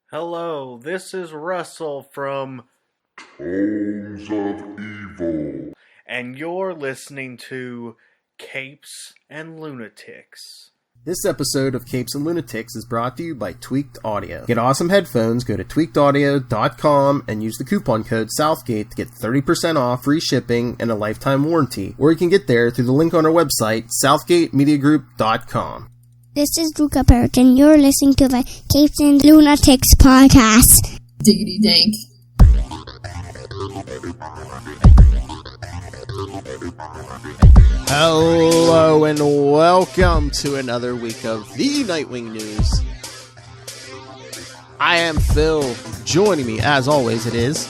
Hello, this is Russell from Tones of Evil. And you're listening to Capes and Lunatics. This episode of Capes and Lunatics is brought to you by Tweaked Audio. Get awesome headphones, go to tweakedaudio.com and use the coupon code Southgate to get 30% off, free shipping, and a lifetime warranty. Or you can get there through the link on our website, southgatemediagroup.com. This is Luca Perich, and you're listening to the Capes and Lunatics podcast. Diggity dank. Hello and welcome to another week of the Nightwing news. I am Phil. Joining me, as always, it is...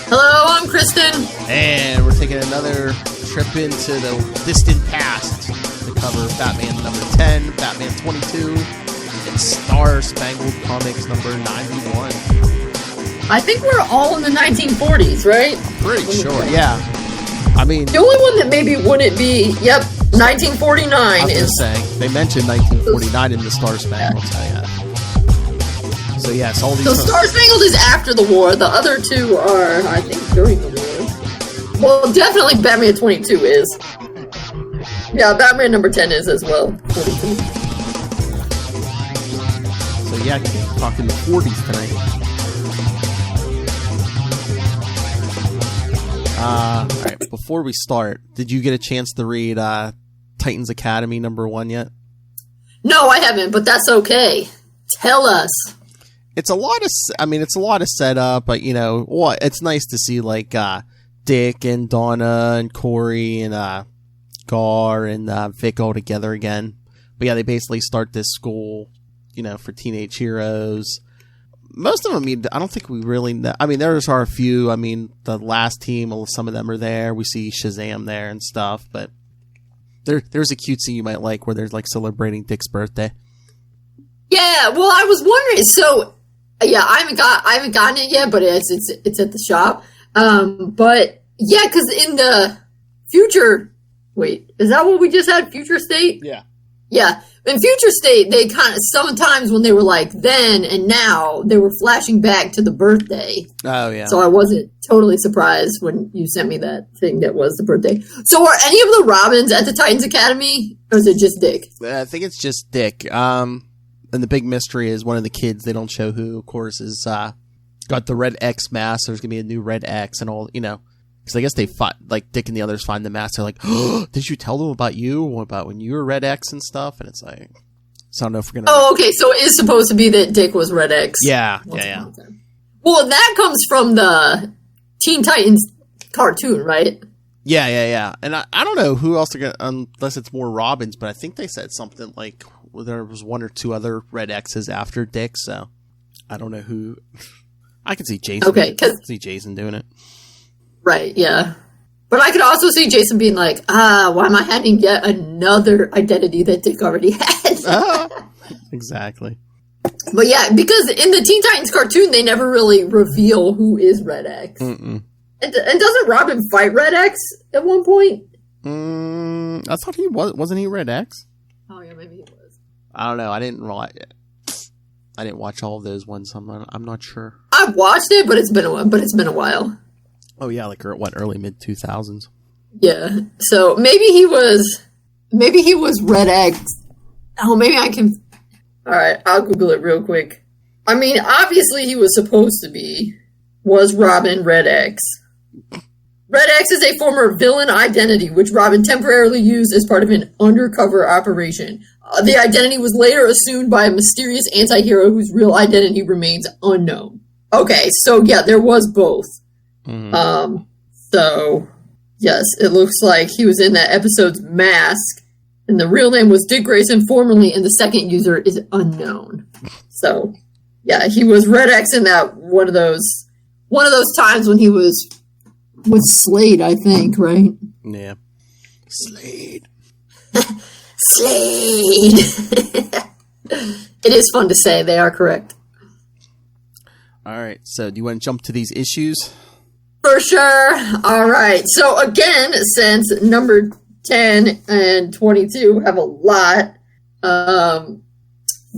Hello, I'm Kristen. And we're taking another trip into the distant past to cover Batman number 10, Batman 22, and Star Spangled Comics number 91. I think we're all in the 1940s, right? Pretty sure, yeah. I mean... The only one that maybe wouldn't be, 1949 I was is... going to say, they mentioned 1949 in the Star Spangled, so yeah. So yes, all these... So Star Spangled is after the war, the other two are, I think, during the war. Well, definitely Batman 22 is. Yeah, Batman number 10 is as well. 22. So yeah, talking the 40s tonight. Alright, before we start, did you get a chance to read Titans Academy number 1 yet? No, I haven't, but that's okay. Tell us. It's a lot of setup, but it's nice to see like Dick and Donna and Corey and Gar and Vic all together again. But yeah, they basically start this school, for teenage heroes. Most of them, I don't think we really know. I mean, there's are a few. I mean, the last team, some of them are there. We see Shazam there and stuff. But there's a cute scene you might like where they're like celebrating Dick's birthday. Yeah, well, I was wondering. So, yeah, I haven't gotten it yet, but it's at the shop. But yeah, because in the future, wait, is that what we just had? Future State? Yeah. Yeah. In Future State, they kind of, sometimes when they were like then and now, they were flashing back to the birthday. Oh, yeah. So I wasn't totally surprised when you sent me that thing that was the birthday. So are any of the Robins at the Titans Academy, or is it just Dick? I think it's just Dick. And the big mystery is one of the kids, they don't show who, of course, is got the Red X mask. There's going to be a new Red X and all, Because I guess they fought, like, Dick and the others find the mask. They're like, oh, did you tell them about you? About when you were Red X and stuff? And it's like, so I don't know if we're going to... Oh, okay, so it is supposed to be that Dick was Red X. Yeah. Well, that comes from the Teen Titans cartoon, right? Yeah. And I don't know who else they're going to... Unless it's more Robins, but I think they said something like there was one or two other Red X's after Dick, so I don't know who... I can see Jason. Okay, because... I can see Jason doing it. Right, yeah. But I could also see Jason being like, why am I having yet another identity that Dick already had? Exactly. But yeah, because in the Teen Titans cartoon, they never really reveal who is Red X. Mm-mm. And doesn't Robin fight Red X at one point? I thought he wasn't he Red X? Oh yeah, maybe he was. I don't know. I didn't watch all of those ones. I'm not sure. I've watched it, but it's been a while. Oh yeah, like early mid 2000s. Yeah. So maybe he was Red X. Oh, maybe I can. All right, I'll Google it real quick. I mean, obviously he was supposed to be. Was Robin Red X? Red X is a former villain identity which Robin temporarily used as part of an undercover operation. The identity was later assumed by a mysterious anti-hero whose real identity remains unknown. Okay, so yeah, there was both. Mm-hmm. So yes, it looks like he was in that episode's Mask, and the real name was Dick Grayson formerly, and the second user is unknown. So yeah, he was Red X in that one of those times when he was with Slade, I think, right? Yeah. Slade. Slade. It is fun to say. They are correct. All right. So, do you want to jump to these issues? For sure. All right. So, again, since number 10 and 22 have a lot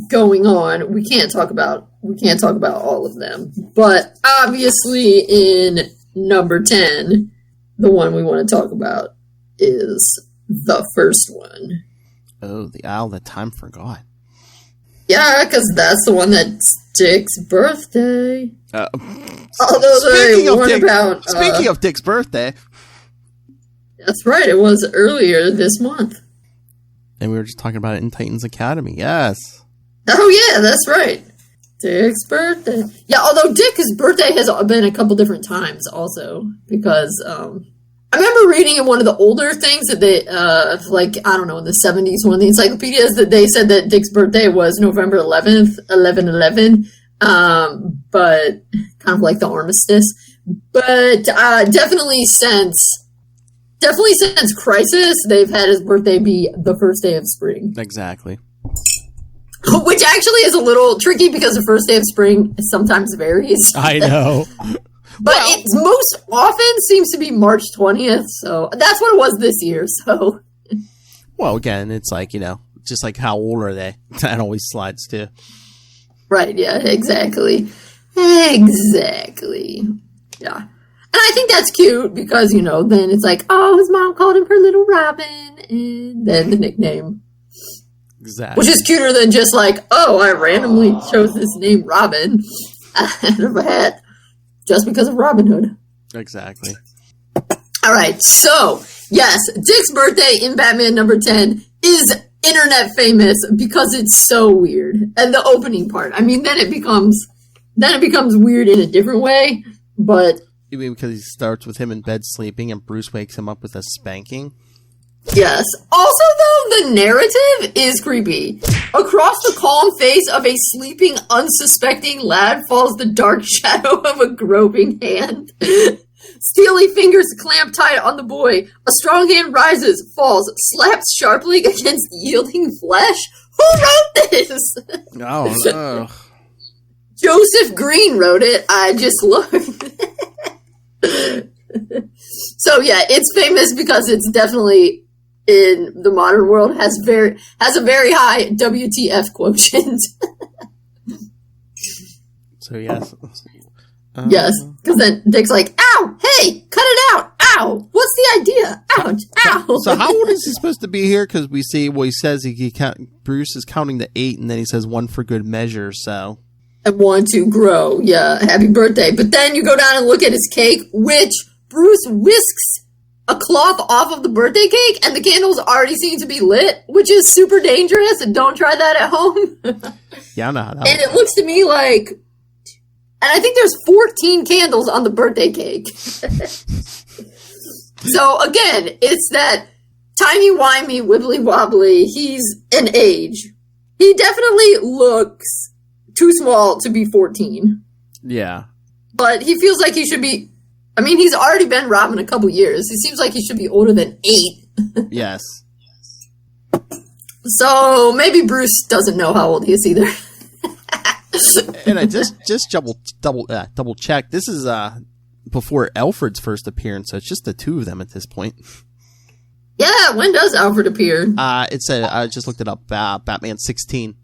going on, we can't talk about we can't talk about all of them. But obviously in number 10, the one we want to talk about is the first one. Oh, the owl that time forgot. Yeah, because that's the one that's Dick's birthday. Although Speaking of Dick's birthday. That's right, it was earlier this month. And we were just talking about it in Titans Academy, yes. Oh yeah, that's right. Dick's birthday. Yeah, although Dick's birthday has been a couple different times also, because I remember reading in one of the older things that they, like, I don't know, in the 70s, one of the encyclopedias, that they said that Dick's birthday was November 11th, 11/11, but kind of like the armistice. But definitely since Crisis, they've had his birthday be the first day of spring. Exactly. Which actually is a little tricky because the first day of spring sometimes varies. I know. But it most often seems to be March 20th, so that's what it was this year, so. Well, again, it's like, just like how old are they? That always slides too. Right, yeah, exactly. Exactly. Yeah. And I think that's cute because, then it's like, oh, his mom called him her little Robin, and then the nickname. Exactly. Which is cuter than just like, oh, I randomly chose this name Robin out of a hat just because of Robin Hood. Exactly. All right, so, yes, Dick's birthday in Batman number 10 is internet famous because it's so weird. And the opening part, I mean, then it becomes weird in a different way, but... You mean because he starts with him in bed sleeping and Bruce wakes him up with a spanking? Yes. Also, though, the narrative is creepy. Across the calm face of a sleeping, unsuspecting lad falls the dark shadow of a groping hand. Steely fingers clamp tight on the boy. A strong hand rises, falls, slaps sharply against yielding flesh. Who wrote this? Oh, no. Joseph Green wrote it. I just looked. So yeah, it's famous because it's definitely in the modern world has a very high WTF quotient. So yes. Yes, because then Dick's like, ow, hey, cut it out, ow, what's the idea? Ouch, ow. So how old is he supposed to be here? Because we see, he says Bruce is counting to 8, and then he says 1 for good measure, so. And 1 to grow, yeah, happy birthday. But then you go down and look at his cake, which Bruce whisks a cloth off of the birthday cake, and the candles already seem to be lit, which is super dangerous, and don't try that at home. Yeah, I know how that And it looks to me like, and I think there's 14 candles on the birthday cake. So again, it's that timey-wimey, wibbly-wobbly, he's an age. He definitely looks too small to be 14. Yeah. But he feels like he should be, I mean, he's already been Robin a couple years. He seems like he should be older than 8. Yes. So maybe Bruce doesn't know how old he is either. And I just double checked. This is before Alfred's first appearance, so it's just the 2 of them at this point. Yeah, when does Alfred appear? It said, I just looked it up, Batman 16.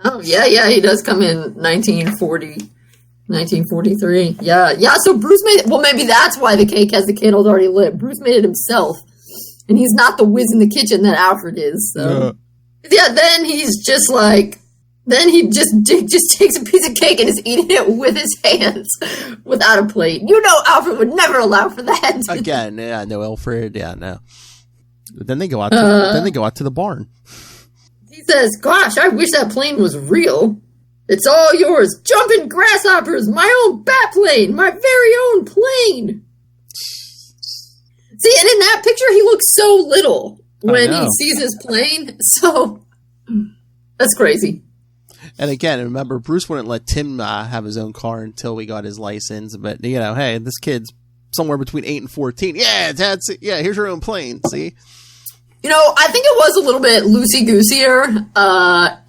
Oh, yeah, he does come in 1943. Yeah, so Bruce made it. Well, maybe that's why the cake has the candles already lit. Bruce made it himself. And he's not the whiz in the kitchen that Alfred is, so. Yeah, then he's just like, then he just takes a piece of cake and is eating it with his hands without a plate. You know Alfred would never allow for that. Again, yeah, no Alfred, yeah, no. But then they go out to the barn. He says, gosh, I wish that plane was real. It's all yours. Jumping grasshoppers, my own bat plane, my very own plane. See, and in that picture, he looks so little when he sees his plane. So, that's crazy. And again, remember, Bruce wouldn't let Tim have his own car until we got his license. But, hey, this kid's somewhere between 8 and 14. Yeah, Dad, here's your own plane, see? I think it was a little bit loosey-goosier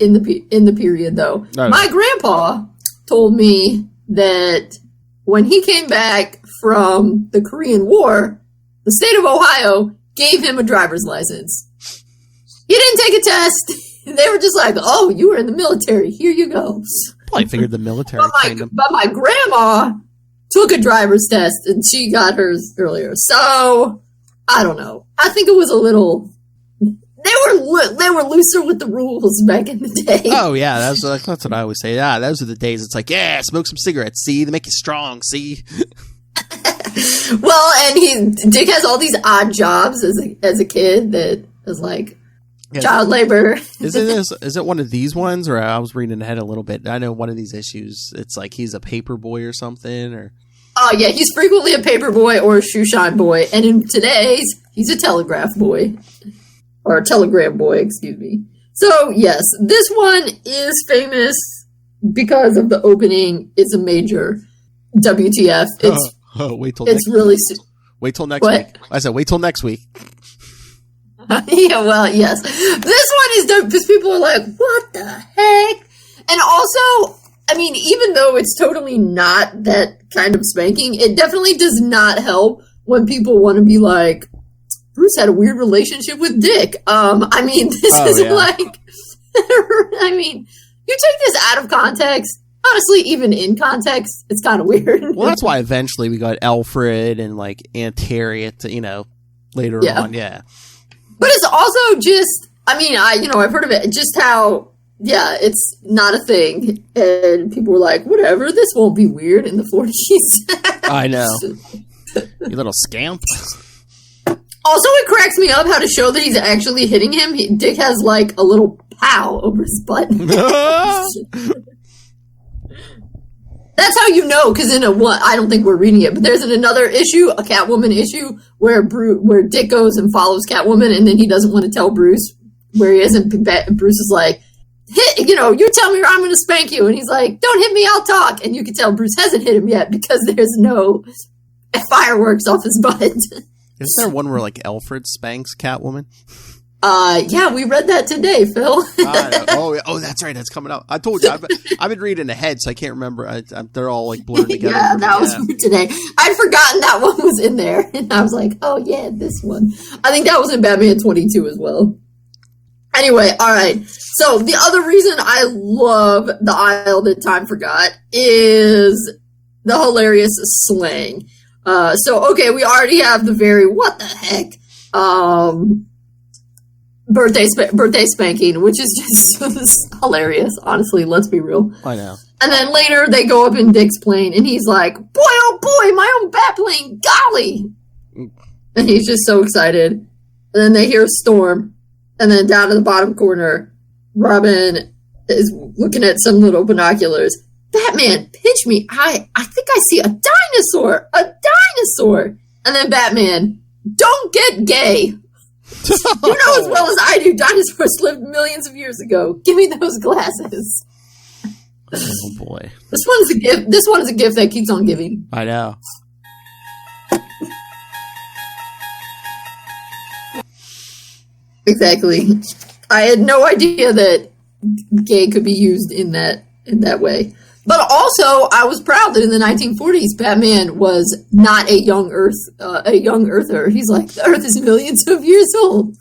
in the period, though. Oh. My grandpa told me that when he came back from the Korean War, the state of Ohio gave him a driver's license. He didn't take a test. They were just like, oh, you were in the military. Here you go. Probably figured the military trained him. But my grandma took a driver's test and she got hers earlier. So I don't know. I think it was a little. They were looser with the rules back in the day. Oh yeah, that's what I always say. Yeah, those are the days. It's like, yeah, smoke some cigarettes. See, they make you strong. See. Well, and Dick has all these odd jobs as a kid that is like child labor. Is it one of these ones, or I was reading ahead a little bit? I know one of these issues. It's like he's a paper boy or something, or. Oh yeah, he's frequently a paper boy or a shoe shine boy, and in today's he's a telegraph boy. Or a telegram boy, excuse me. So, yes, this one is famous because of the opening. It's a major WTF. It's wait till it's next really wait till next week. I said wait till next week. Yeah, well, yes. This one is dope because people are like, what the heck? And also, I mean, even though it's totally not that kind of spanking, it definitely does not help when people want to be like, Bruce had a weird relationship with Dick. I mean, this is like, I mean, you take this out of context. Honestly, even in context, it's kind of weird. Well, that's why eventually we got Alfred and like Aunt Harriet, later on. Yeah. But it's also just, I mean, I've heard of it, just how, it's not a thing. And people were like, whatever, this won't be weird in the 40s. I know. You little scamp. Also, it cracks me up how to show that he's actually hitting him. Dick has like a little pow over his butt. That's how you know, because I don't think we're reading it, but there's another issue, a Catwoman issue, where Dick goes and follows Catwoman, and then he doesn't want to tell Bruce where he is, and Bruce is like, you tell me or I'm going to spank you, and he's like, don't hit me, I'll talk, and you can tell Bruce hasn't hit him yet, because there's no fireworks off his butt. Isn't there one where like Alfred spanks Catwoman? Yeah, we read that today, Phil. That's right. That's coming out. I told you, I've been reading ahead, so I can't remember. They're all like blurred together. Yeah, that was for today. I'd forgotten that one was in there, and I was like, oh yeah, this one. I think that was in Batman 22 as well. Anyway, all right. So the other reason I love the Isle That Time Forgot is the hilarious slang. Okay, we already have the very what the heck birthday spanking, which is just hilarious. Honestly, let's be real. I know. And then later they go up in Dick's plane, and he's like, "Boy, oh boy, my own bat plane, golly!" And he's just so excited. And then they hear a storm, and then down in the bottom corner, Robin is looking at some little binoculars. Batman, pitch me. I think I see a dinosaur. A dinosaur. And then Batman, don't get gay. You know as well as I do, dinosaurs lived millions of years ago. Give me those glasses. Oh boy. This one's a gift. This one is a gift that keeps on giving. I know. Exactly. I had no idea that gay could be used in that way. But also, I was proud that in the 1940s, Batman was not a young Earther. He's like, the Earth is millions of years old.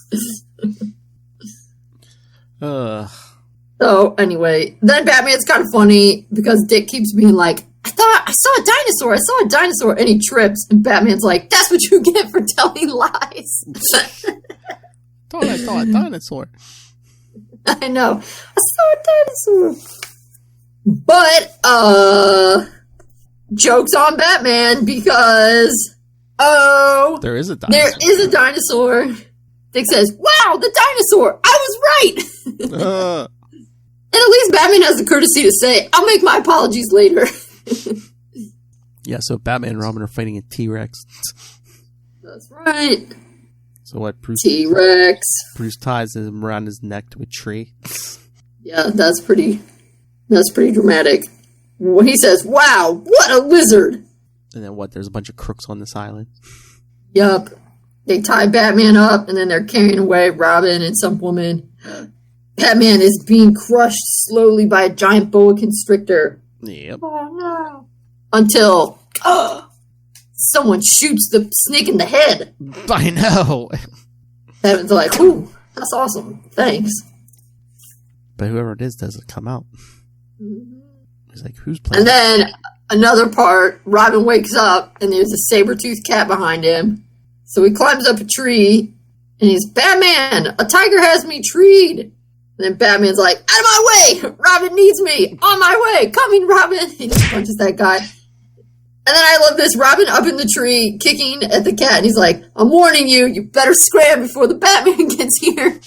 So anyway, then Batman's kind of funny because Dick keeps being like, I saw a dinosaur, and he trips, and Batman's like, that's what you get for telling lies. Thought I saw a dinosaur. I know. I saw a dinosaur. But, joke's on Batman because, there is a dinosaur. There is a dinosaur. Dick says, wow, the dinosaur! I was right! And at least Batman has the courtesy to say, I'll make my apologies later. Yeah, so Batman and Robin are fighting a T-Rex. That's right. So what? T-Rex. Bruce ties him around his neck to a tree. Yeah, that's pretty dramatic. He says, wow, what a lizard! And then what? There's a bunch of crooks on this island. Yup. They tie Batman up, and then they're carrying away Robin and some woman. Batman is being crushed slowly by a giant boa constrictor. Yep. Oh, no. Until someone shoots the snake in the head. I know. Batman's like, ooh, that's awesome. Thanks. But whoever it is doesn't come out. Mm-hmm. He's like, who's playing? And then another part, Robin wakes up and there's a saber-toothed cat behind him. So he climbs up a tree and he's, Batman, a tiger has me treed. And then Batman's like, out of my way! Robin needs me! On my way! Coming, Robin! He just punches that guy. And then I love this, Robin up in the tree, kicking at the cat, and he's like, I'm warning you, you better scram before the Batman gets here.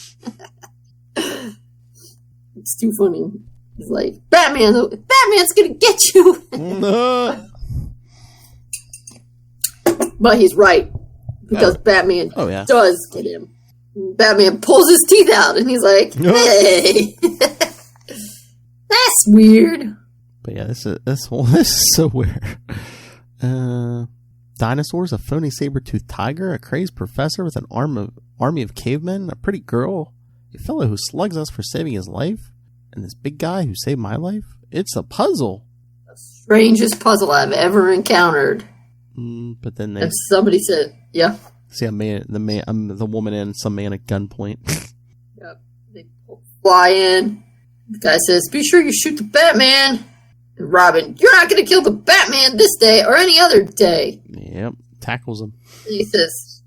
It's too funny. He's like, Batman's gonna get you! But he's right, because Batman does get him. Batman pulls his teeth out, and he's like, hey! That's weird. But yeah, this is so weird. Dinosaurs, a phony saber-toothed tiger, a crazed professor with an army of cavemen, a pretty girl, a fellow who slugs us for saving his life, and this big guy who saved my life. It's a puzzle. The strangest puzzle I've ever encountered. But then somebody said, yeah. See the woman and some man at gunpoint. Yep. They fly in. The guy says, be sure you shoot the Batman. And Robin, you're not going to kill the Batman this day or any other day. Yep. Tackles him. And he says,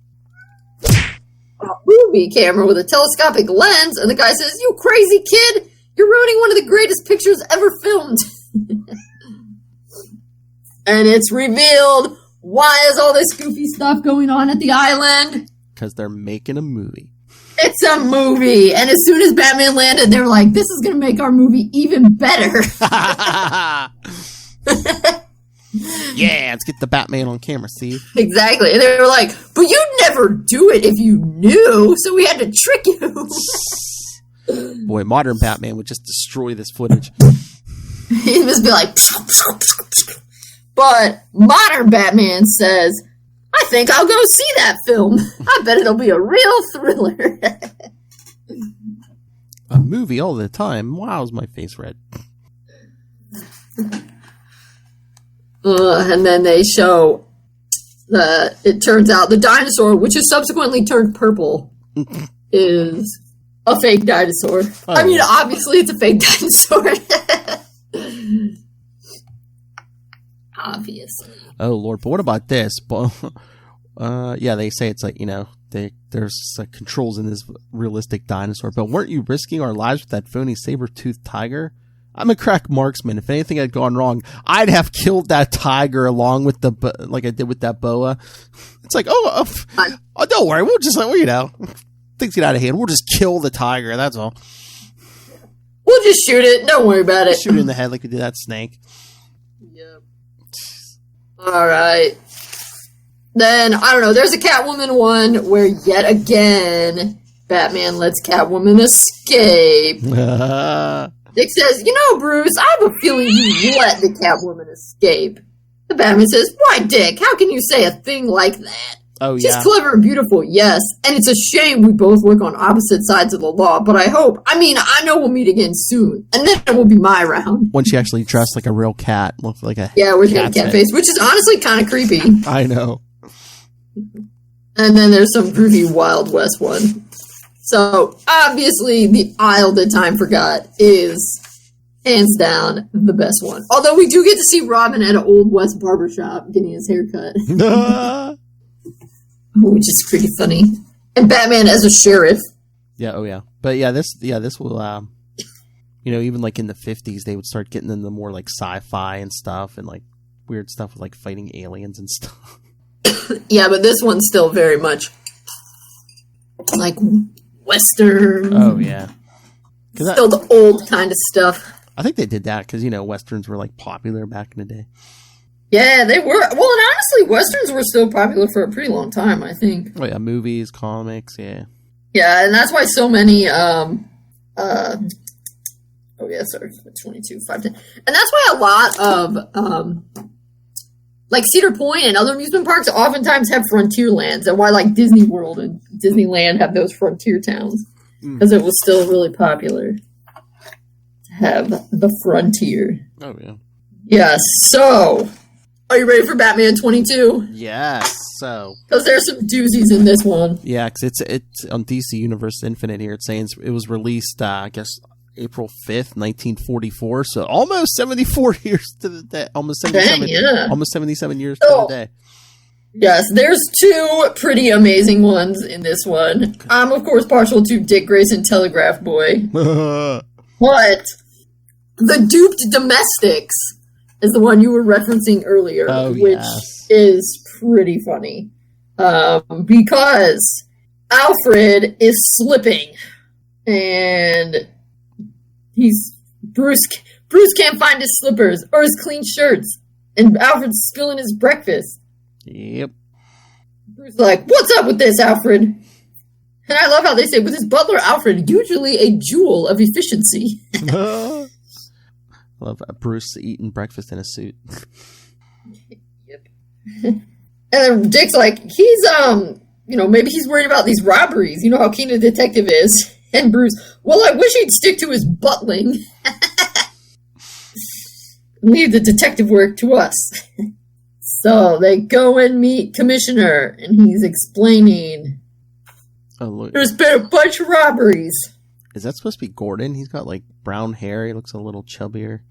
a movie camera with a telescopic lens. And the guy says, you crazy kid. You're ruining one of the greatest pictures ever filmed. And it's revealed, why is all this goofy stuff going on at the island? Because they're making a movie. It's a movie. And as soon as Batman landed, they were like, this is going to make our movie even better. Yeah, let's get the Batman on camera, Steve. Exactly. And they were like, but you'd never do it if you knew, so we had to trick you. Boy, modern Batman would just destroy this footage. He'd just be like... But modern Batman says, I think I'll go see that film. I bet it'll be a real thriller. A movie all the time. Wow, is my face red. And then they show, it turns out the dinosaur, which is subsequently turned purple, is a fake dinosaur. Oh. I mean, obviously it's a fake dinosaur. Obviously. Oh, Lord. But what about this? Yeah, they say it's like, there's controls in this realistic dinosaur. But weren't you risking our lives with that phony saber-toothed tiger? I'm a crack marksman. If anything had gone wrong, I'd have killed that tiger along with like I did with that boa. It's like, don't worry. We'll just, things get out of hand. We'll just kill the tiger. That's all. We'll just shoot it. Don't worry about it. Shoot it in the head like we did that snake. Yep. All right. Then, I don't know, there's a Catwoman one where yet again, Batman lets Catwoman escape. Dick says, Bruce, I have a feeling you let the Catwoman escape. The Batman says, why, Dick? How can you say a thing like that? Oh, She's clever and beautiful, yes. And it's a shame we both work on opposite sides of the law, but I know we'll meet again soon. And then it will be my round. When she actually dressed like a real cat. Looked like a where she got a cat face, which is honestly kind of creepy. I know. And then there's some groovy Wild West one. So, obviously, the aisle that time forgot is, hands down, the best one. Although we do get to see Robin at an Old West barbershop getting his hair cut. Which is pretty funny. And Batman as a sheriff. Yeah, oh yeah. But this will, even like in the 50s, they would start getting into more like sci-fi and stuff and like weird stuff with like fighting aliens and stuff. Yeah, but this one's still very much like Western. Oh, yeah. Still the old kind of stuff. I think they did that because, Westerns were like popular back in the day. Yeah, they were. Well, and honestly, Westerns were still popular for a pretty long time, I think. Oh, yeah, movies, comics, yeah. Yeah, and that's why so many, 22, 5, 10. And that's why a lot of, like Cedar Point and other amusement parks oftentimes have frontier lands, and why like Disney World and Disneyland have those frontier towns. Because it was still really popular to have the frontier. Oh, yeah. Yes, so... Are you ready for Batman 22? Yes, so... Because there's some doozies in this one. Yeah, because it's on DC Universe Infinite here. It's saying it was released, I guess, April 5th, 1944. So almost 74 years to the day. Almost 77. Yeah. Almost 77 years to the day. Yes, there's two pretty amazing ones in this one. I'm, of course, partial to Dick Grayson, Telegraph Boy. But the duped domestics is the one you were referencing earlier, which is pretty funny. Because Alfred is slipping, and Bruce can't find his slippers or his clean shirts, and Alfred's spilling his breakfast. Yep. Bruce is like, what's up with this, Alfred? And I love how they say, with his butler, Alfred, usually a jewel of efficiency. I love Bruce eating breakfast in a suit. Yep. And then Dick's like, he's, maybe he's worried about these robberies. You know how keen a detective is. And Bruce, well, I wish he'd stick to his butling. Leave the detective work to us. So they go and meet Commissioner, and he's explaining, there's been a bunch of robberies. Is that supposed to be Gordon? He's got, like, brown hair. He looks a little chubbier.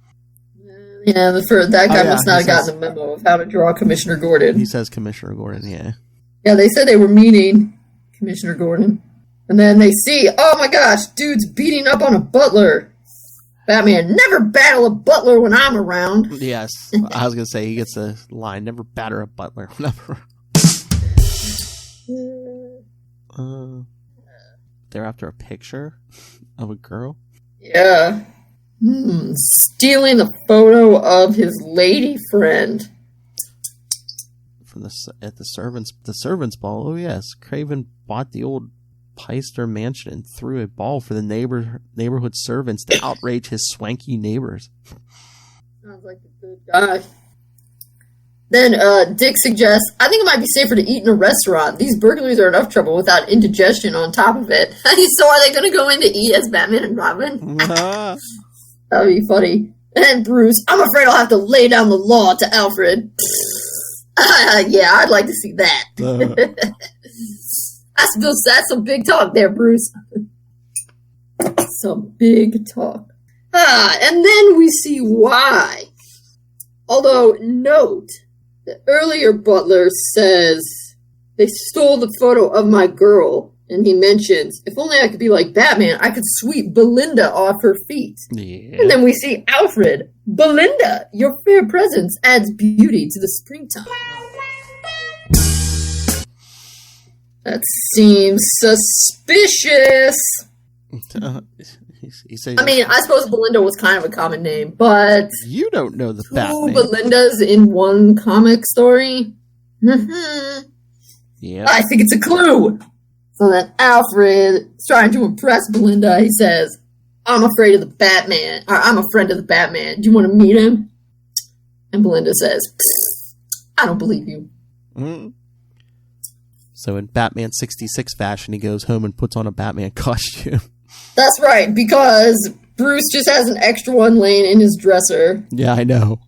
Yeah, that guy must not have gotten the memo of how to draw Commissioner Gordon. He says Commissioner Gordon, yeah. Yeah, they said they were meeting Commissioner Gordon. And then they see, oh my gosh, dude's beating up on a butler. Batman, never battle a butler when I'm around. Yes. I was going to say, he gets a line, never batter a butler. Never. They're after a picture of a girl? Yeah. Stealing a photo of his lady friend. From at the servants' ball. Oh, yes. Craven bought the old Peister mansion and threw a ball for the neighborhood servants to outrage his swanky neighbors. Sounds like a good guy. Then Dick suggests, I think it might be safer to eat in a restaurant. These burglaries are enough trouble without indigestion on top of it. So are they going to go in to eat as Batman and Robin? That would be funny. And Bruce, I'm afraid I'll have to lay down the law to Alfred. Yeah, I'd like to see that. That's some big talk there, Bruce. Some big talk. And then we see why. Although, note, the earlier butler says, they stole the photo of my girl, and he mentions, if only I could be like Batman, I could sweep Belinda off her feet. Yeah. And then we see Alfred, Belinda, your fair presence adds beauty to the springtime. That seems suspicious. He says, I mean, I suppose Belinda was kind of a common name, but you don't know the Batman. Belindas in one comic story? Yeah. I think it's a clue. So then Alfred is trying to impress Belinda. He says, I'm afraid of the Batman. Or, I'm a friend of the Batman. Do you want to meet him? And Belinda says, I don't believe you. Mm-hmm. So in Batman 66 fashion, he goes home and puts on a Batman costume. That's right, because Bruce just has an extra one laying in his dresser. Yeah, I know.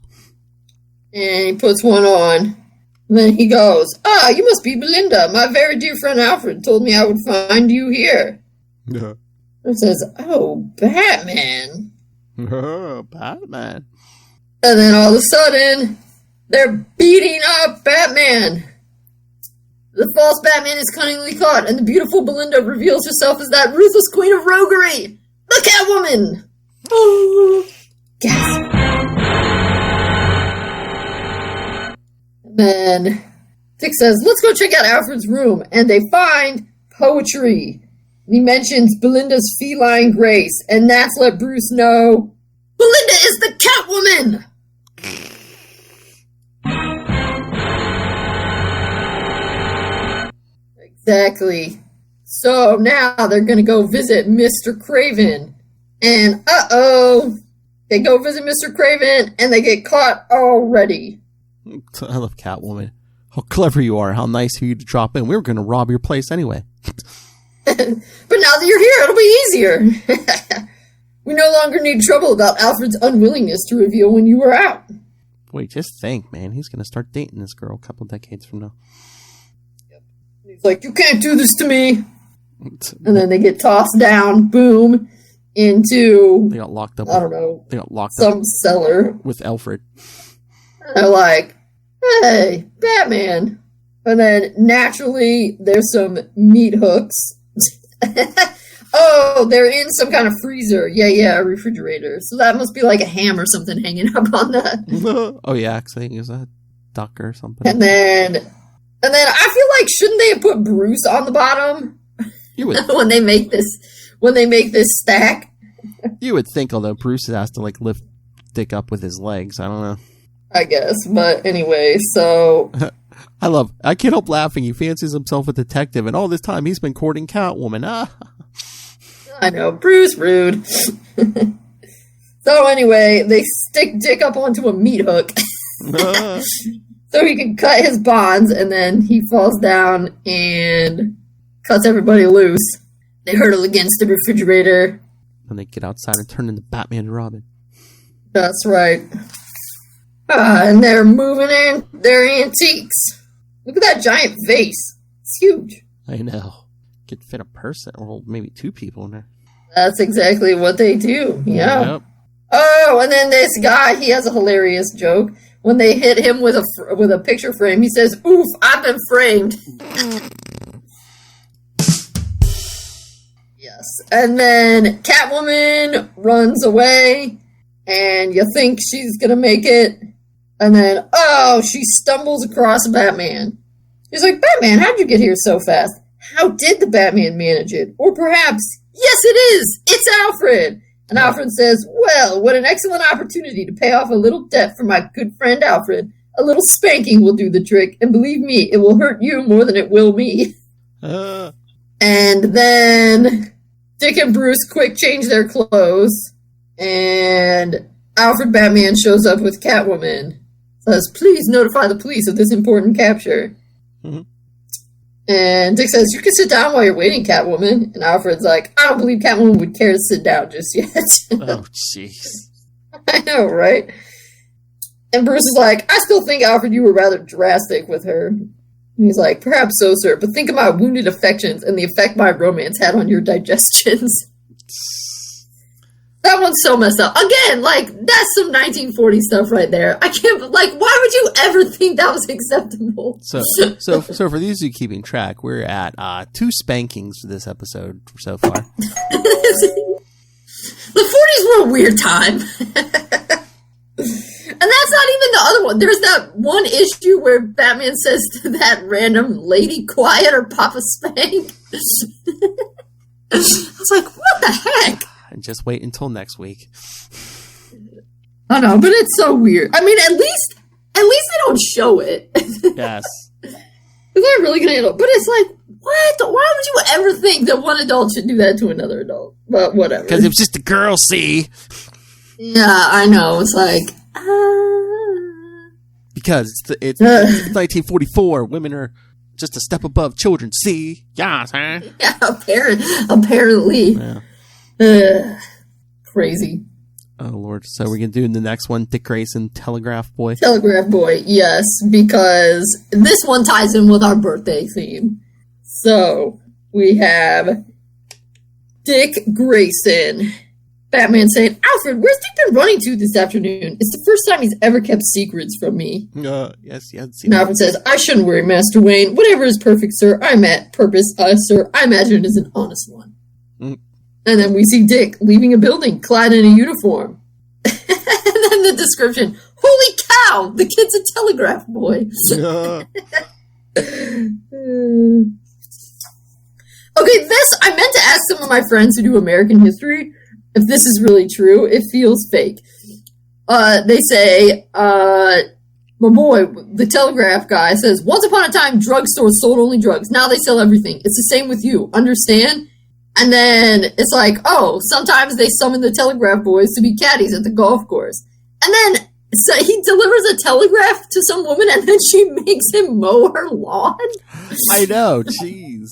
And he puts one on. And then he goes, you must be Belinda. My very dear friend Alfred told me I would find you here. Yeah. It says, oh, Batman. Oh, Batman. And then all of a sudden, they're beating up Batman. The false Batman is cunningly caught, and the beautiful Belinda reveals herself as that ruthless queen of roguery, the Catwoman! Gasp. And then Dick says, let's go check out Alfred's room, and they find poetry. And he mentions Belinda's feline grace, and that's let Bruce know, Belinda is the Catwoman! Exactly. So now they're going to go visit Mr. Craven. And they go visit Mr. Craven and they get caught already. I love Catwoman. How clever you are. How nice for you to drop in. We were going to rob your place anyway. But now that you're here, it'll be easier. We no longer need trouble about Alfred's unwillingness to reveal when you were out. Wait, just think, man. He's going to start dating this girl a couple decades from now. He's like, you can't do this to me. And then they get tossed down, boom, into, They got locked up. I don't know, They got locked some up cellar. with Alfred. And they're like, hey, Batman. And then naturally, there's some meat hooks. Oh, they're in some kind of freezer. Yeah, a refrigerator. So that must be like a ham or something hanging up on that. Oh yeah, because I think it was a duck or something. And then I feel like shouldn't they have put Bruce on the bottom You would when they make this stack? you would think, although Bruce has to like lift Dick up with his legs. I don't know. I guess, but anyway, so I can't help laughing. He fancies himself a detective, and all this time he's been courting Catwoman. Ah. I know, Bruce, rude. So anyway, they stick Dick up onto a meat hook so he can cut his bonds, and then he falls down and cuts everybody loose. They hurtle against the refrigerator. And they get outside and turn into Batman and Robin. That's right. And they're moving in their antiques. Look at that giant vase. It's huge. I know. Could fit a person, or maybe two people in there. That's exactly what they do. Yeah. Yep. Oh, and then this guy, he has a hilarious joke. When they hit him with a picture frame, he says, "Oof, I've been framed." Yes. And then Catwoman runs away, and you think she's gonna make it, and then, oh, she stumbles across Batman. He's like, Batman, how'd you get here so fast? How did the Batman manage it? Or perhaps, yes it is! It's Alfred! And Alfred says, well, what an excellent opportunity to pay off a little debt for my good friend Alfred. A little spanking will do the trick, and believe me, it will hurt you more than it will me. And then Dick and Bruce quick change their clothes, and Alfred Batman shows up with Catwoman. Says, please notify the police of this important capture. Mm-hmm. And Dick says, you can sit down while you're waiting, Catwoman. And Alfred's like, I don't believe Catwoman would care to sit down just yet. Oh, jeez. I know, right? And Bruce is like, I still think, Alfred, you were rather drastic with her. And he's like, perhaps so, sir, but think of my wounded affections and the effect my romance had on your digestions. That one's so messed up. Again, like, that's some 1940 stuff right there. I can't, like, why would you ever think that was acceptable? So for these of you keeping track, we're at 2 spankings for this episode so far. The 40s were a weird time. And that's not even the other one. There's that one issue where Batman says to that random lady, quiet or Papa Spank. I was like, what the heck? And just wait until next week. I know, but it's so weird. I mean, at least they don't show it. Yes. They're really gonna handle it. But it's like, what? Why would you ever think that one adult should do that to another adult? But whatever. Because it was just a girl, see? Yeah, I know. It's like, Because it's 1944. Women are just a step above children, see? Yes, huh? Yeah, apparently. Yeah. Crazy. Oh, Lord. So we're going to do the next one, Dick Grayson, Telegraph Boy. Telegraph Boy, yes, because this one ties in with our birthday theme. So, we have Dick Grayson. Batman saying, Alfred, where's Dick been running to this afternoon? It's the first time he's ever kept secrets from me. Yes. And Alfred says, I shouldn't worry, Master Wayne. Whatever is perfect, sir, sir, I imagine it is an honest one. Mm. And then we see Dick leaving a building, clad in a uniform. And then the description, holy cow, the kid's a telegraph boy. Okay, I meant to ask some of my friends who do American history if this is really true. It feels fake. They say, my boy, the Telegraph guy, says, once upon a time, drugstores sold only drugs. Now they sell everything. It's the same with you. Understand? And then it's like, oh, sometimes they summon the Telegraph boys to be caddies at the golf course. And then so he delivers a telegraph to some woman and then she makes him mow her lawn. I know, jeez.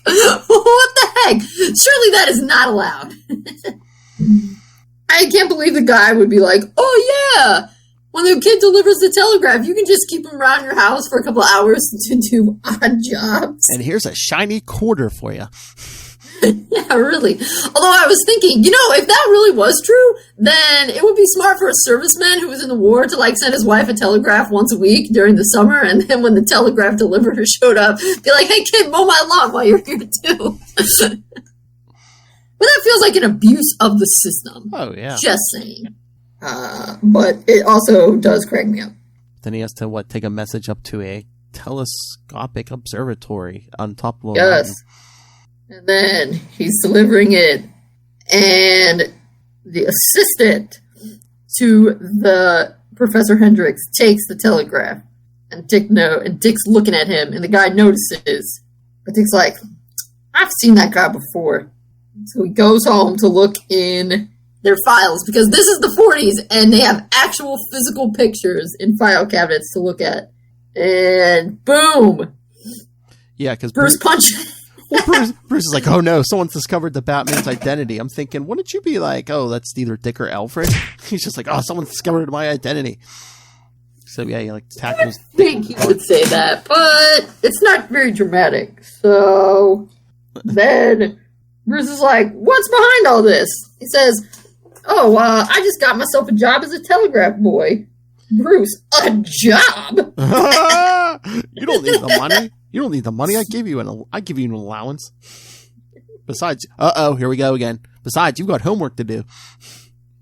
What the heck? Surely that is not allowed. I can't believe the guy would be like, oh yeah, when the kid delivers the telegraph, you can just keep him around your house for a couple hours to do odd jobs. And here's a shiny quarter for you. Yeah, really. Although I was thinking, if that really was true, then it would be smart for a serviceman who was in the war to send his wife a telegraph once a week during the summer, and then when the telegraph deliverer showed up, be like, "Hey kid, mow my lawn while you're here too." But that feels like an abuse of the system. Oh yeah. Just saying. But it also does crack me up. Then he has to take a message up to a telescopic observatory on top of a Yes. mountain. And then he's delivering it, and the assistant to the Professor Hendricks takes the telegraph, and Dick's looking at him, and the guy notices, but Dick's like, "I've seen that guy before." So he goes home to look in their files, because this is the 40s, and they have actual physical pictures in file cabinets to look at. And boom! Yeah, because Bruce punches. Well, Bruce is like, "Oh no, someone's discovered the Batman's identity." I'm thinking, wouldn't you be like, "Oh, that's either Dick or Alfred"? He's just like, "Oh, someone's discovered my identity." So yeah, he tackles. I think he would say that, but it's not very dramatic. So then Bruce is like, "What's behind all this?" He says, "Oh, I just got myself a job as a telegraph boy." Bruce, a job? You don't need the money. You don't need the money. I give you an allowance. Besides, here we go again. Besides, you've got homework to do.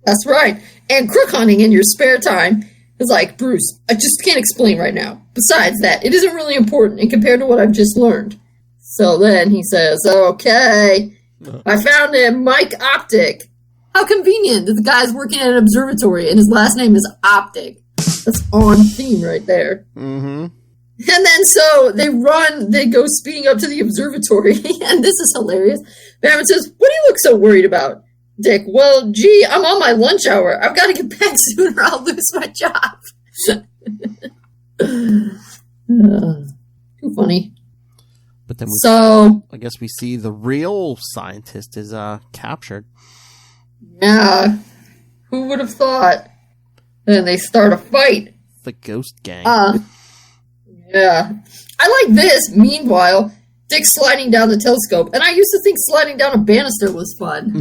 That's right. And crook hunting in your spare time is like, "Bruce, I just can't explain right now. Besides that, it isn't really important and compared to what I've just learned." So then he says, "Okay, I found him, Mike Optic." How convenient that the guy's working at an observatory and his last name is Optic. That's on theme right there. Mm-hmm. And then so they go speeding up to the observatory, and this is hilarious. Batman says, "What do you look so worried about, Dick?" "Well, gee, I'm on my lunch hour. I've got to get back soon or I'll lose my job." Too funny. But then I guess we see the real scientist is captured. Yeah. Who would have thought? Then they start a fight. The Ghost Gang. Yeah. I like this. Meanwhile, Dick's sliding down the telescope, and I used to think sliding down a banister was fun.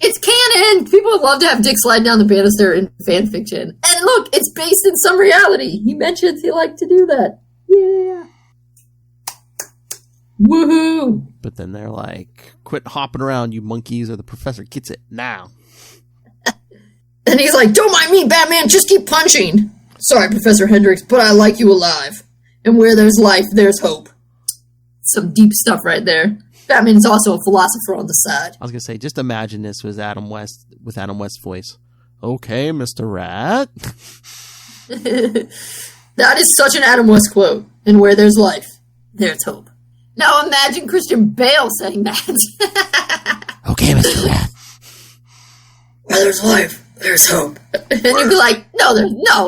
It's canon! People would love to have Dick slide down the banister in fan fiction. And look, it's based in some reality. He mentions he liked to do that. Yeah. Woohoo! But then they're like, "Quit hopping around, you monkeys, or the professor gets it now." And he's like, "Don't mind me, Batman, just keep punching." "Sorry, Professor Hendricks, but I like you alive. And where there's life, there's hope." Some deep stuff right there. Batman's also a philosopher on the side. I was going to say, just imagine this with Adam West's voice. "Okay, Mr. Rat." That is such an Adam West quote. "And where there's life, there's hope." Now imagine Christian Bale saying that. "Okay, Mr. Rat." "Where there's life, there's hope." And you'd be like, no,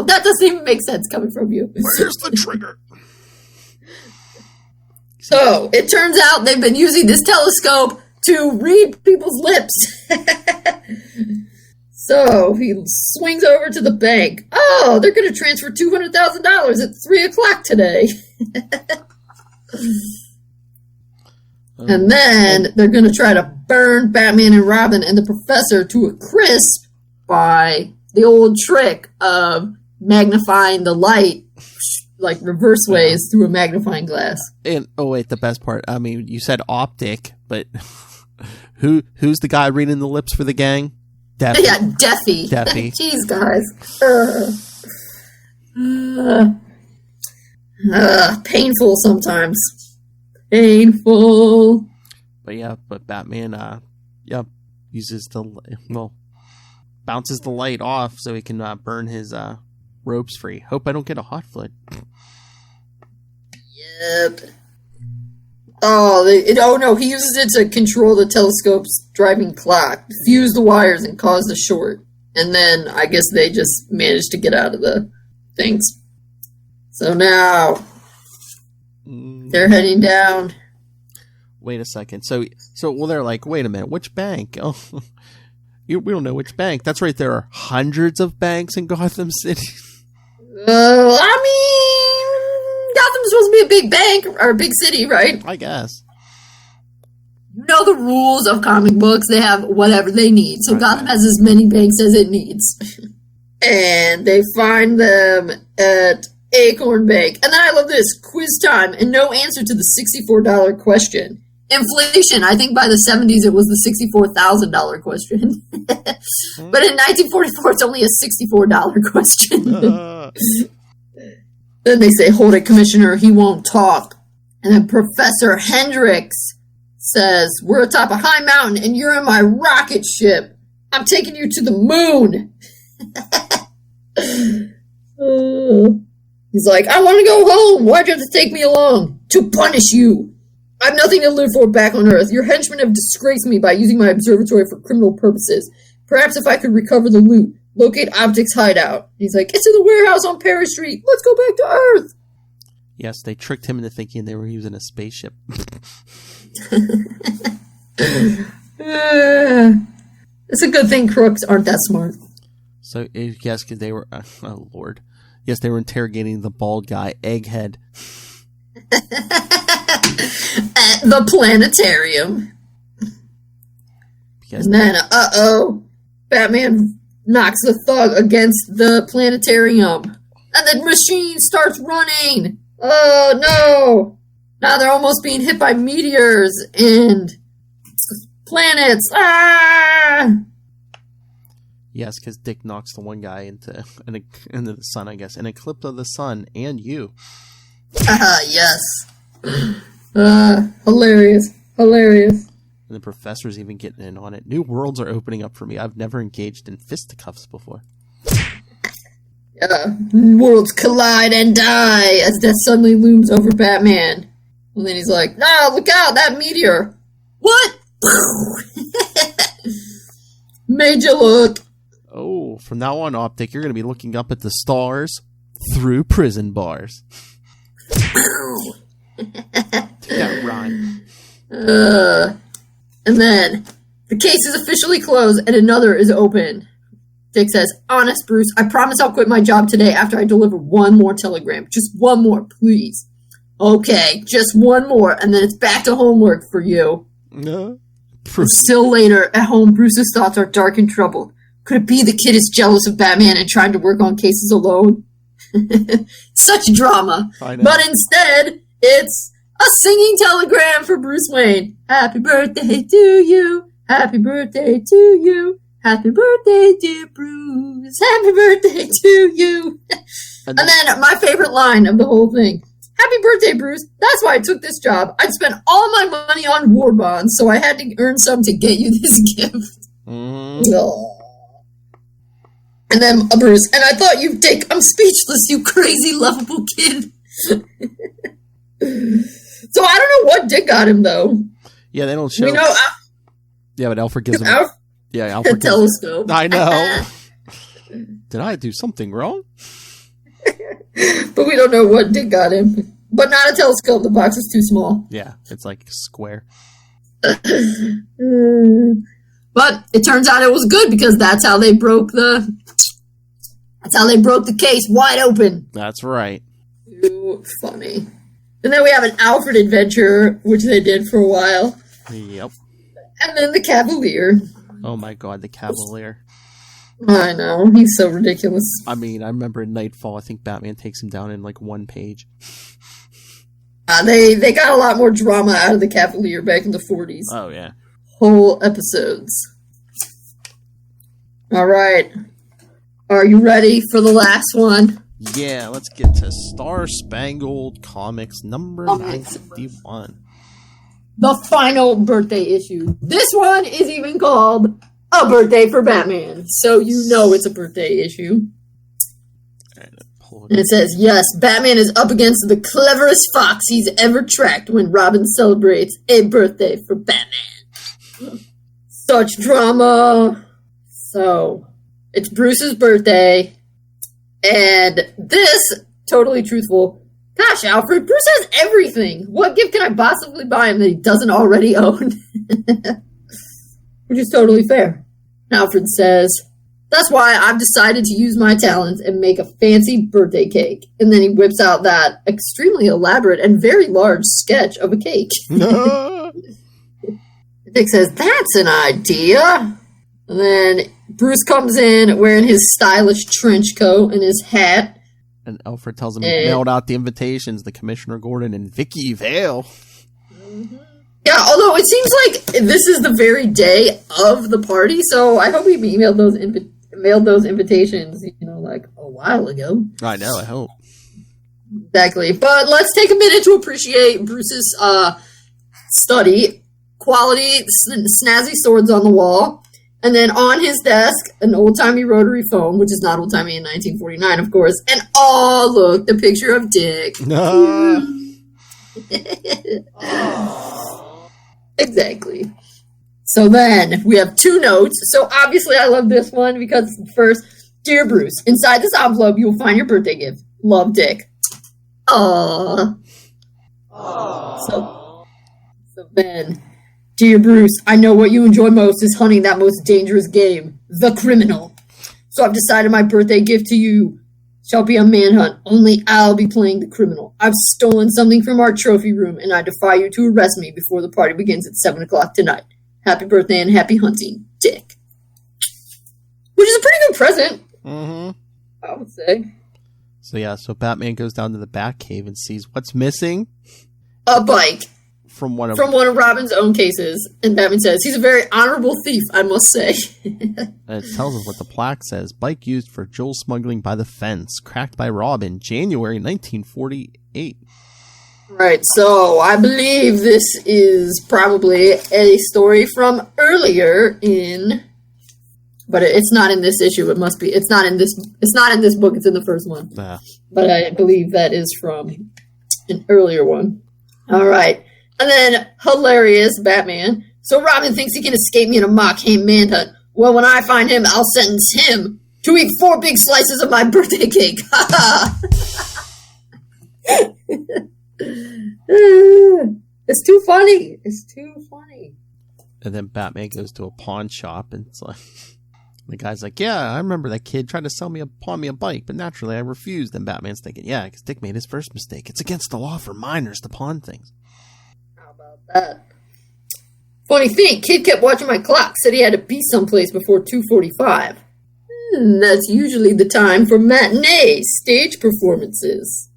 that doesn't even make sense coming from you. "Where's the trigger?" So, it turns out they've been using this telescope to read people's lips. So, he swings over to the bank. "Oh, they're going to transfer $200,000 at 3 o'clock today." And then they're going to try to burn Batman and Robin and the Professor to a crisp by the old trick of magnifying the light, like reverse ways through a magnifying glass. And the best part. I mean, you said Optic, but who's the guy reading the lips for the gang? Deafy. Yeah, Deafy. Jeez, guys. Painful sometimes. Painful. But Batman, uses bounces the light off so he can burn his ropes free. Hope I don't get a hot foot. Yep. Oh no, he uses it to control the telescope's driving clock, fuse the wires, and cause the short. And then I guess they just managed to get out of the things. So now they're heading down. Wait a second. So they're like, "Wait a minute, which bank?" "Oh, we don't know which bank." That's right. There are hundreds of banks in Gotham City. I mean, Gotham's supposed to be a big bank or a big city, right? I guess. you know the rules of comic books. They have whatever they need. So Gotham has as many banks as it needs. And they find them at Acorn Bank. And then I love this. Quiz time and no answer to the $64 question. Inflation. I think by the 70s it was the $64,000 question. But in 1944 it's only a $64 question. Then they say, hold it, Commissioner, he won't talk. And then Professor Hendricks says, we're atop a high mountain and you're in my rocket ship. I'm taking you to the moon. He's like, I want to go home. Why'd you have to take me along? To punish you. I have nothing to live for back on Earth. Your henchmen have disgraced me by using my observatory for criminal purposes. Perhaps if I could recover the loot, locate Optic's hideout. He's like, it's in the warehouse on Perich Street. Let's go back to Earth. Yes, they tricked him into thinking they were using a spaceship. It's a good thing crooks aren't that smart. So, yes, they were... oh, Lord. Yes, they were interrogating the bald guy, Egghead. At the planetarium. Yes, and then, Batman knocks the thug against the planetarium. And the machine starts running. Oh, no. Now they're almost being hit by meteors and planets. Ah! Yes, because Dick knocks the one guy into the sun, I guess. An eclipse of the sun, and you. Yes. Hilarious. Hilarious. And the professor's even getting in on it. New worlds are opening up for me. I've never engaged in fisticuffs before. Worlds collide and die as death suddenly looms over Batman. And then he's like, no, look out, that meteor. What? Made you look. Oh, from now on, Optic, you're going to be looking up at the stars through prison bars. That rhyme. And then the case is officially closed and another is open. Dick says, honest, Bruce, I promise I'll quit my job today after I deliver one more telegram. Just one more, please. Okay, just one more, and then it's back to homework for you. No. Still later, at home, Bruce's thoughts are dark and troubled. Could it be the kid is jealous of Batman and trying to work on cases alone? Such drama. I know. But instead, it's a singing telegram for Bruce Wayne. Happy birthday to you. Happy birthday to you. Happy birthday, dear Bruce. Happy birthday to you. And then my favorite line of the whole thing. Happy birthday, Bruce. That's why I took this job. I'd spent all my money on war bonds, so I had to earn some to get you this gift. Oh. And then Bruce, and I thought you'd take, I'm speechless, you crazy, lovable kid. So I don't know what Dick got him, though. Yeah, they don't show. We know. Yeah, but Alfred gives him. Alfred a telescope. I know. Did I do something wrong? But we don't know what Dick got him. But not a telescope. The box is too small. Yeah, it's like square. But it turns out it was good because that's how they broke the case wide open. That's right. Too funny. And then we have an Alfred adventure, which they did for a while. Yep. And then the Cavalier. Oh my god, the Cavalier. I know, he's so ridiculous. I mean, I remember in Nightfall, I think Batman takes him down in like one page. They got a lot more drama out of the Cavalier back in the 40s. Oh, yeah. Whole episodes. Alright. Are you ready for the last one? Yeah, let's get to Star Spangled Comics number 951. The final birthday issue. This one is even called A Birthday for Batman. So you know it's a birthday issue. And it says, yes, Batman is up against the cleverest fox he's ever tracked when Robin celebrates a birthday for Batman. Such drama. So, it's Bruce's birthday. And this, totally truthful, gosh, Alfred, Bruce has everything. What gift can I possibly buy him that he doesn't already own? Which is totally fair. Alfred says, that's why I've decided to use my talents and make a fancy birthday cake. And then he whips out that extremely elaborate and very large sketch of a cake. Dick says, that's an idea. And then Bruce comes in wearing his stylish trench coat and his hat. And Alfred tells him he mailed out the invitations to Commissioner Gordon and Vicky Vale. Yeah, although it seems like this is the very day of the party, so I hope he mailed those invitations, like a while ago. I know, I hope. Exactly. But let's take a minute to appreciate Bruce's study. Quality, snazzy swords on the wall. And then on his desk, an old-timey rotary phone, which is not old-timey in 1949, of course. And oh, look, the picture of Dick. Exactly. So then we have 2 notes. So obviously I love this one because first, Dear Bruce, inside this envelope you will find your birthday gift. Love, Dick. Aww. So then, Dear Bruce, I know what you enjoy most is hunting that most dangerous game, the criminal. So I've decided my birthday gift to you shall be a manhunt. Only I'll be playing the criminal. I've stolen something from our trophy room, and I defy you to arrest me before the party begins at 7 o'clock tonight. Happy birthday and happy hunting, Dick. Which is a pretty good present, I would say. So Batman goes down to the Batcave and sees what's missing. A bike. From one of Robin's own cases. And Batman says, he's a very honorable thief, I must say. And it tells us what the plaque says. Bike used for jewel smuggling by the fence. Cracked by Robin, January 1948. Right, so I believe this is probably a story from earlier in... But it's not in this issue. It must be. It's not in this book. It's in the first one. But I believe that is from an earlier one. All right. And then, hilarious Batman. So Robin thinks he can escape me in a mock-game manhunt. Well, when I find him, I'll sentence him to eat 4 big slices of my birthday cake. It's too funny. It's too funny. And then Batman goes to a pawn shop, and it's like... The guy's like, yeah, I remember that kid tried to pawn me a bike, but naturally I refused. And Batman's thinking, yeah, because Dick made his first mistake. It's against the law for minors to pawn things. How about that? Funny thing, kid kept watching my clock, said he had to be someplace before 2:45. That's usually the time for matinee stage performances.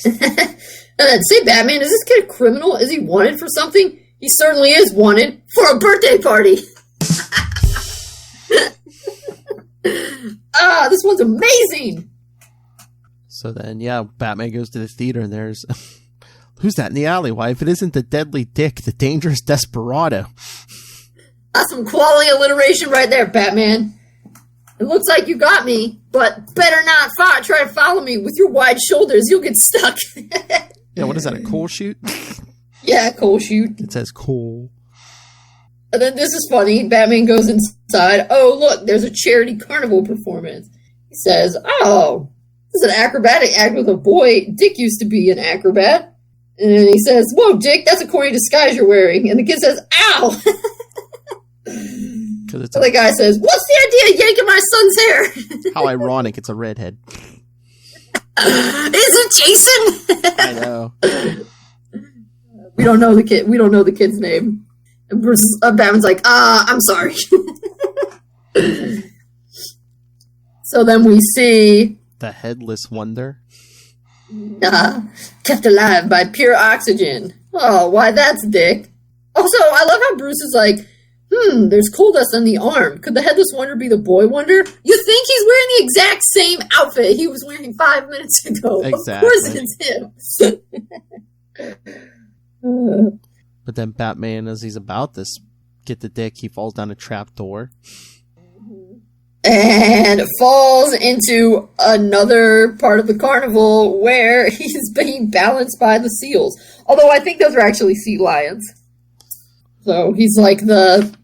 And then, say, Batman, is this kid a criminal? Is he wanted for something? He certainly is wanted for a birthday party. This one's amazing. So then, Batman goes to the theater and there's... Who's that in the alleyway? If it isn't the deadly Dick, the dangerous desperado. That's some quality alliteration right there, Batman. It looks like you got me, but better not try to follow me with your wide shoulders. You'll get stuck. Yeah, what is that, a coal chute? Yeah, coal chute. It says coal. And then this is funny. Batman goes inside. Oh, look, there's a charity carnival performance. He says, oh, this is an acrobatic act with a boy. Dick used to be an acrobat. And then he says, whoa, Dick, that's a corny disguise you're wearing. And the kid says, ow. So the guy says, what's the idea of yanking my son's hair? How ironic, it's a redhead. Is it Jason? I know. We don't know the kid. We don't know the kid's name. And Batman's like, I'm sorry. So then we see... The Headless Wonder. Kept alive by pure oxygen. Oh, why that's Dick. Also, I love how Bruce is like, there's coal dust on the arm. Could the Headless Wonder be the Boy Wonder? You think he's wearing the exact same outfit he was wearing 5 minutes ago. Exactly. Of course it's him. But then Batman, as he's about to get the Dick, he falls down a trap door. And falls into another part of the carnival where he's being balanced by the seals. Although I think those are actually sea lions. So he's like the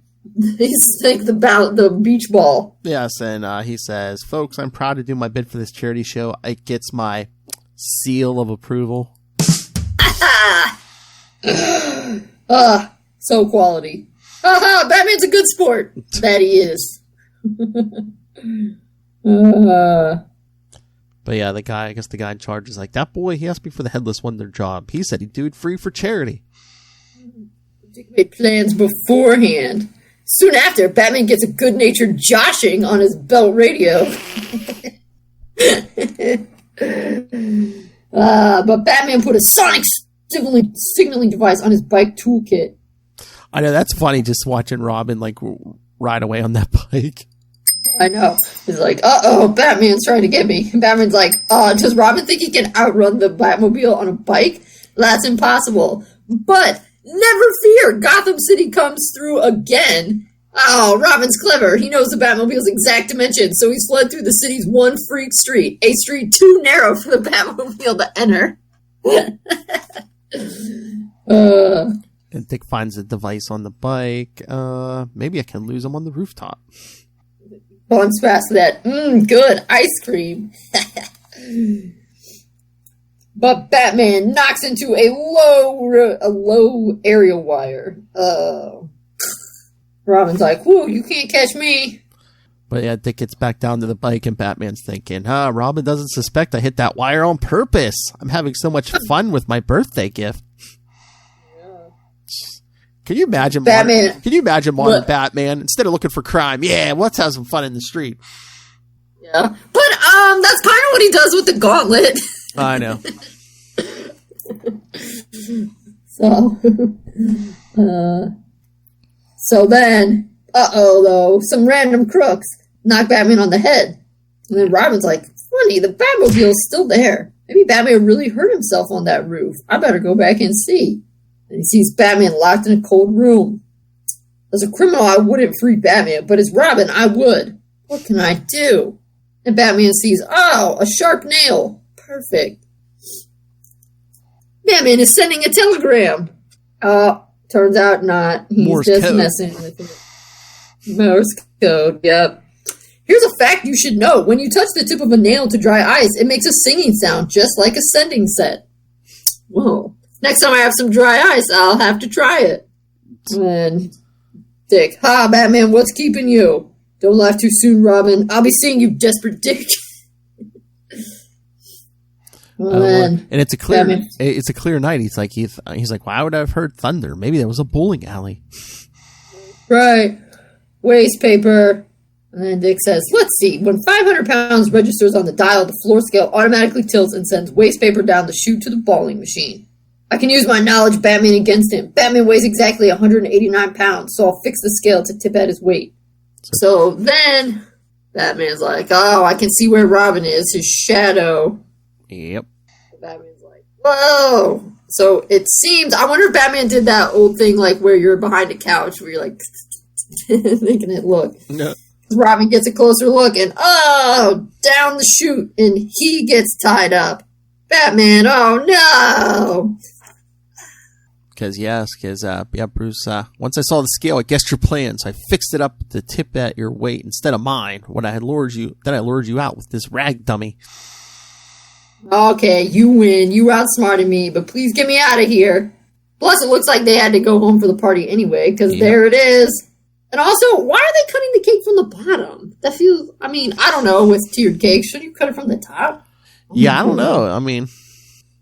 beach ball. Yes, and he says, folks, I'm proud to do my bit for this charity show. It gets my seal of approval. So quality. Batman's a good sport. That he is. But yeah, the guy in charge is like, that boy, he asked me for the Headless Wonder job. He said he'd do it free for charity. Dick made plans beforehand. Soon after, Batman gets a good-natured joshing on his belt radio. But Batman put a sonic signaling device on his bike toolkit. I know, that's funny, just watching Robin, like, ride away on that bike. I know. He's like, uh-oh, Batman's trying to get me. Batman's like, does Robin think he can outrun the Batmobile on a bike? That's impossible. But never fear, Gotham City comes through again. Oh, Robin's clever. He knows the Batmobile's exact dimensions, so he's fled through the city's one freak street, a street too narrow for the Batmobile to enter. And Dick finds a device on the bike. Maybe I can lose him on the rooftop. Bounce past that. Good ice cream. But Batman knocks into a low aerial wire. Robin's like, whoo, you can't catch me. But yeah, Dick gets back down to the bike and Batman's thinking, Robin doesn't suspect I hit that wire on purpose. I'm having so much fun with my birthday gift. Yeah. Can you imagine Batman? Modern Batman instead of looking for crime? Yeah, let's have some fun in the street. Yeah, but that's kind of what he does with the gauntlet. I know. So then, though, some random crooks knock Batman on the head. And then Robin's like, funny, the Batmobile's still there. Maybe Batman really hurt himself on that roof. I better go back and see. And he sees Batman locked in a cold room. As a criminal, I wouldn't free Batman, but as Robin, I would. What can I do? And Batman sees, a sharp nail. Perfect. Batman is sending a telegram. Turns out not. He's Morse just code. messing with it. Morse code, yep. Here's a fact you should know. When you touch the tip of a nail to dry ice, it makes a singing sound, just like a sending set. Whoa. Next time I have some dry ice, I'll have to try it. And Dick, Batman, what's keeping you? Don't laugh too soon, Robin. I'll be seeing you, desperate Dick. And it's a clear night. He's like, why would I have heard thunder? Maybe there was a bowling alley. Right. Waste paper. And then Dick says, let's see. When 500 pounds registers on the dial, the floor scale automatically tilts and sends waste paper down the chute to the bowling machine. I can use my knowledge Batman against him. Batman weighs exactly 189 pounds, so I'll fix the scale to tip at his weight. So then Batman's like, I can see where Robin is, his shadow. Yep. Batman's like, whoa. So it seems, I wonder if Batman did that old thing like where you're behind a couch where you're like making it look. No. Robin gets a closer look and down the chute and he gets tied up. Batman, oh no. Bruce, once I saw the scale, I guessed your plan, so I fixed it up to tip at your weight instead of mine. I lured you out with this rag dummy. Okay, you win. You outsmarted me, but please get me out of here. Plus, it looks like they had to go home for the party anyway, because there it is. And also, why are they cutting the cake from the bottom? That feels, I don't know, with tiered cake. Should you cut it from the top? Yeah, I don't know.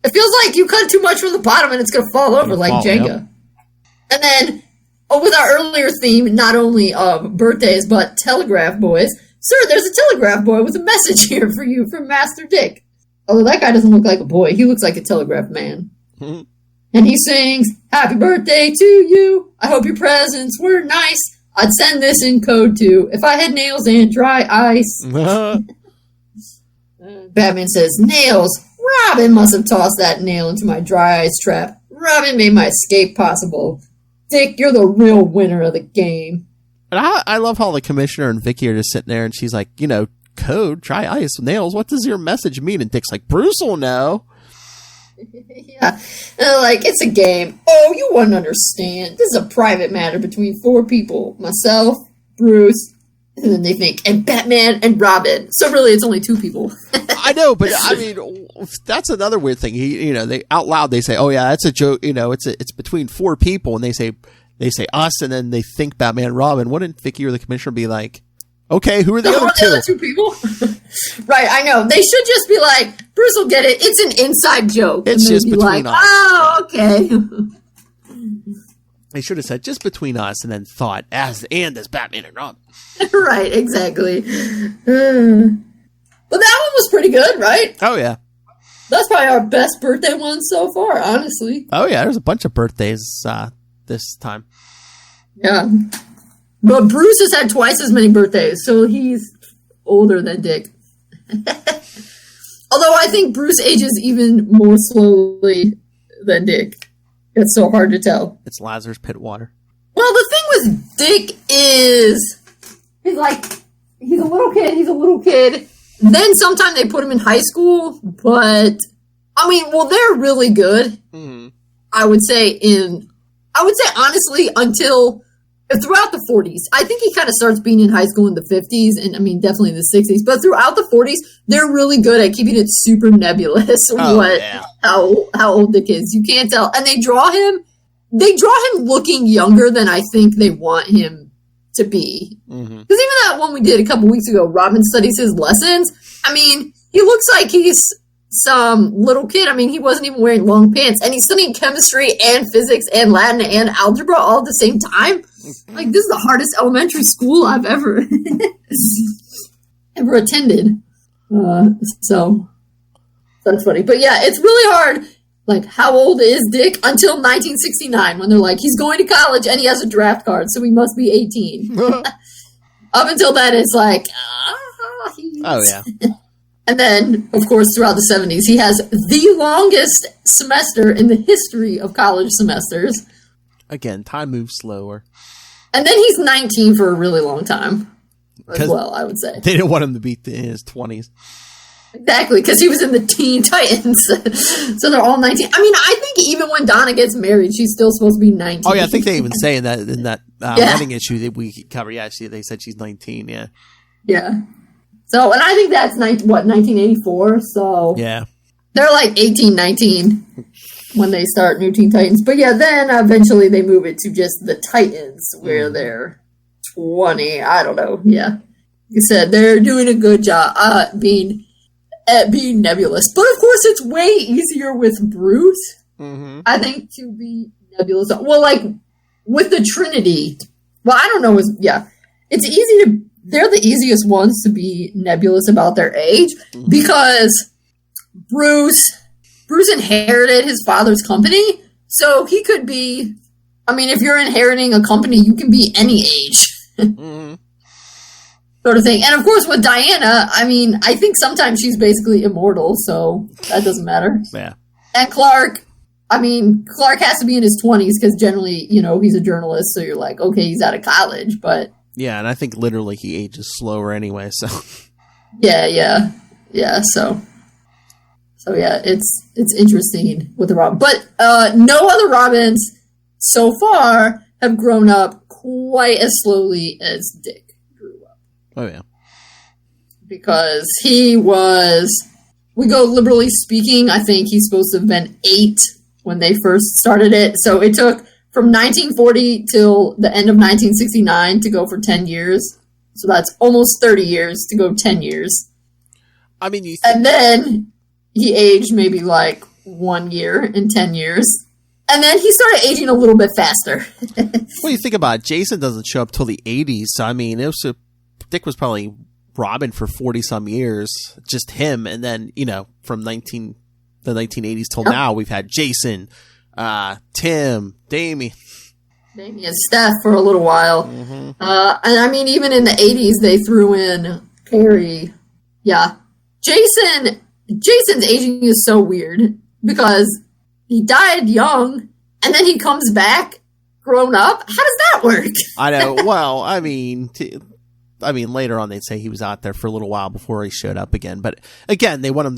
It feels like you cut too much from the bottom and it's going to fall over like Jenga. Yep. And then, with our earlier theme, not only of birthdays, but Telegraph boys. Sir, there's a Telegraph boy with a message here for you from Master Dick. Although that guy doesn't look like a boy. He looks like a telegraph man. And he sings, happy birthday to you. I hope your presents were nice. I'd send this in code too if I had nails and dry ice. Batman says, nails? Robin must have tossed that nail into my dry ice trap. Robin made my escape possible. Dick, you're the real winner of the game. And I love how the commissioner and Vicky are just sitting there and she's like, code, dry ice, nails, what does your message mean? And Dick's like, Bruce will know. Yeah. And it's a game. Oh, you wouldn't understand. This is a private matter between 4 people. Myself, Bruce, and then they think, and Batman and Robin. So really, it's only 2 people. I know, but that's another weird thing. They out loud, they say, oh yeah, that's a joke. It's between 4 people, and they say us, and then they think Batman and Robin. Wouldn't Vicky or the commissioner be like, okay, who are the other 2 people? Right, I know. They should just be like, Bruce will get it. It's an inside joke. It's just between us. Oh, okay. They should have said just between us, and then thought as Batman and Robin. Right, exactly. But that one was pretty good, right? Oh yeah. That's probably our best birthday one so far, honestly. Oh yeah, there's a bunch of birthdays this time. Yeah. But Bruce has had twice as many birthdays, so he's older than Dick. Although I think Bruce ages even more slowly than Dick. It's so hard to tell. It's Lazarus Pit water. Well, the thing with Dick is, he's a little kid. Then sometime they put him in high school, but, I mean, well, they're really good. Mm-hmm. I would say honestly, until throughout the 40s. I think he kind of starts being in high school in the 50s, and I mean, definitely in the 60s. But throughout the 40s, they're really good at keeping it super nebulous how old Dick is. You can't tell. And they draw him looking younger than I think they want him to be. Because even that one we did a couple weeks ago, Robin Studies His Lessons, I mean, he looks like he's some little kid. I mean, he wasn't even wearing long pants, and he's studying chemistry and physics and Latin and algebra all at the same time. Like, this is the hardest elementary school I've ever attended. So that's funny. But yeah, it's really hard. Like, how old is Dick? Until 1969, when they're like, he's going to college and he has a draft card, so he must be 18. Up until then, it's like, oh yeah. And then, of course, throughout the 70s, he has the longest semester in the history of college semesters. Again, time moves slower. And then he's 19 for a really long time as well, I would say. They didn't want him to be in his 20s. Exactly, because he was in the Teen Titans. So they're all 19. I mean, I think even when Donna gets married, she's still supposed to be 19. Oh, yeah, I think they even say in that wedding issue that we cover, yeah, they said she's 19, yeah. Yeah. So, and I think that's, 1984, so... Yeah. They're like 18, 19 when they start New Teen Titans. But yeah, then eventually they move it to just the Titans, where they're 20. I don't know, yeah. Like I said, they're doing a good job being nebulous. But of course, it's way easier with Bruce, I think, to be nebulous. Well, like, with the Trinity, well, I don't know, it's easy to... They're the easiest ones to be nebulous about their age, because Bruce inherited his father's company, so he could be, I mean, if you're inheriting a company, you can be any age. Sort of thing. And of course with Diana, I mean, I think sometimes she's basically immortal, so that doesn't matter. Yeah. And Clark has to be in his 20s, because generally, he's a journalist, so you're like, okay, he's out of college, but... Yeah, and I think literally he ages slower anyway, so... Yeah, so yeah, it's interesting with the Robin. But no other Robins so far have grown up quite as slowly as Dick grew up. Oh, yeah. Because he was, we go liberally speaking, I think he's supposed to have been 8 when they first started it. So it took from 1940 till the end of 1969 to go for 10 years. So that's almost 30 years to go 10 years. I mean, and then he aged maybe like 1 year in 10 years. And then he started aging a little bit faster. Well, you think about it, Jason doesn't show up till the 80s. So, I mean, Dick was probably Robin for 40-some years, just him. And then, from the 1980s till now, we've had Jason, Tim, Damien, Steph for a little while. And I mean, even in the 80s, they threw in Perry. Yeah. Jason's aging is so weird, because he died young, and then he comes back grown up. How does that work? I know. Well, I mean, later on they'd say he was out there for a little while before he showed up again. But again, they want him.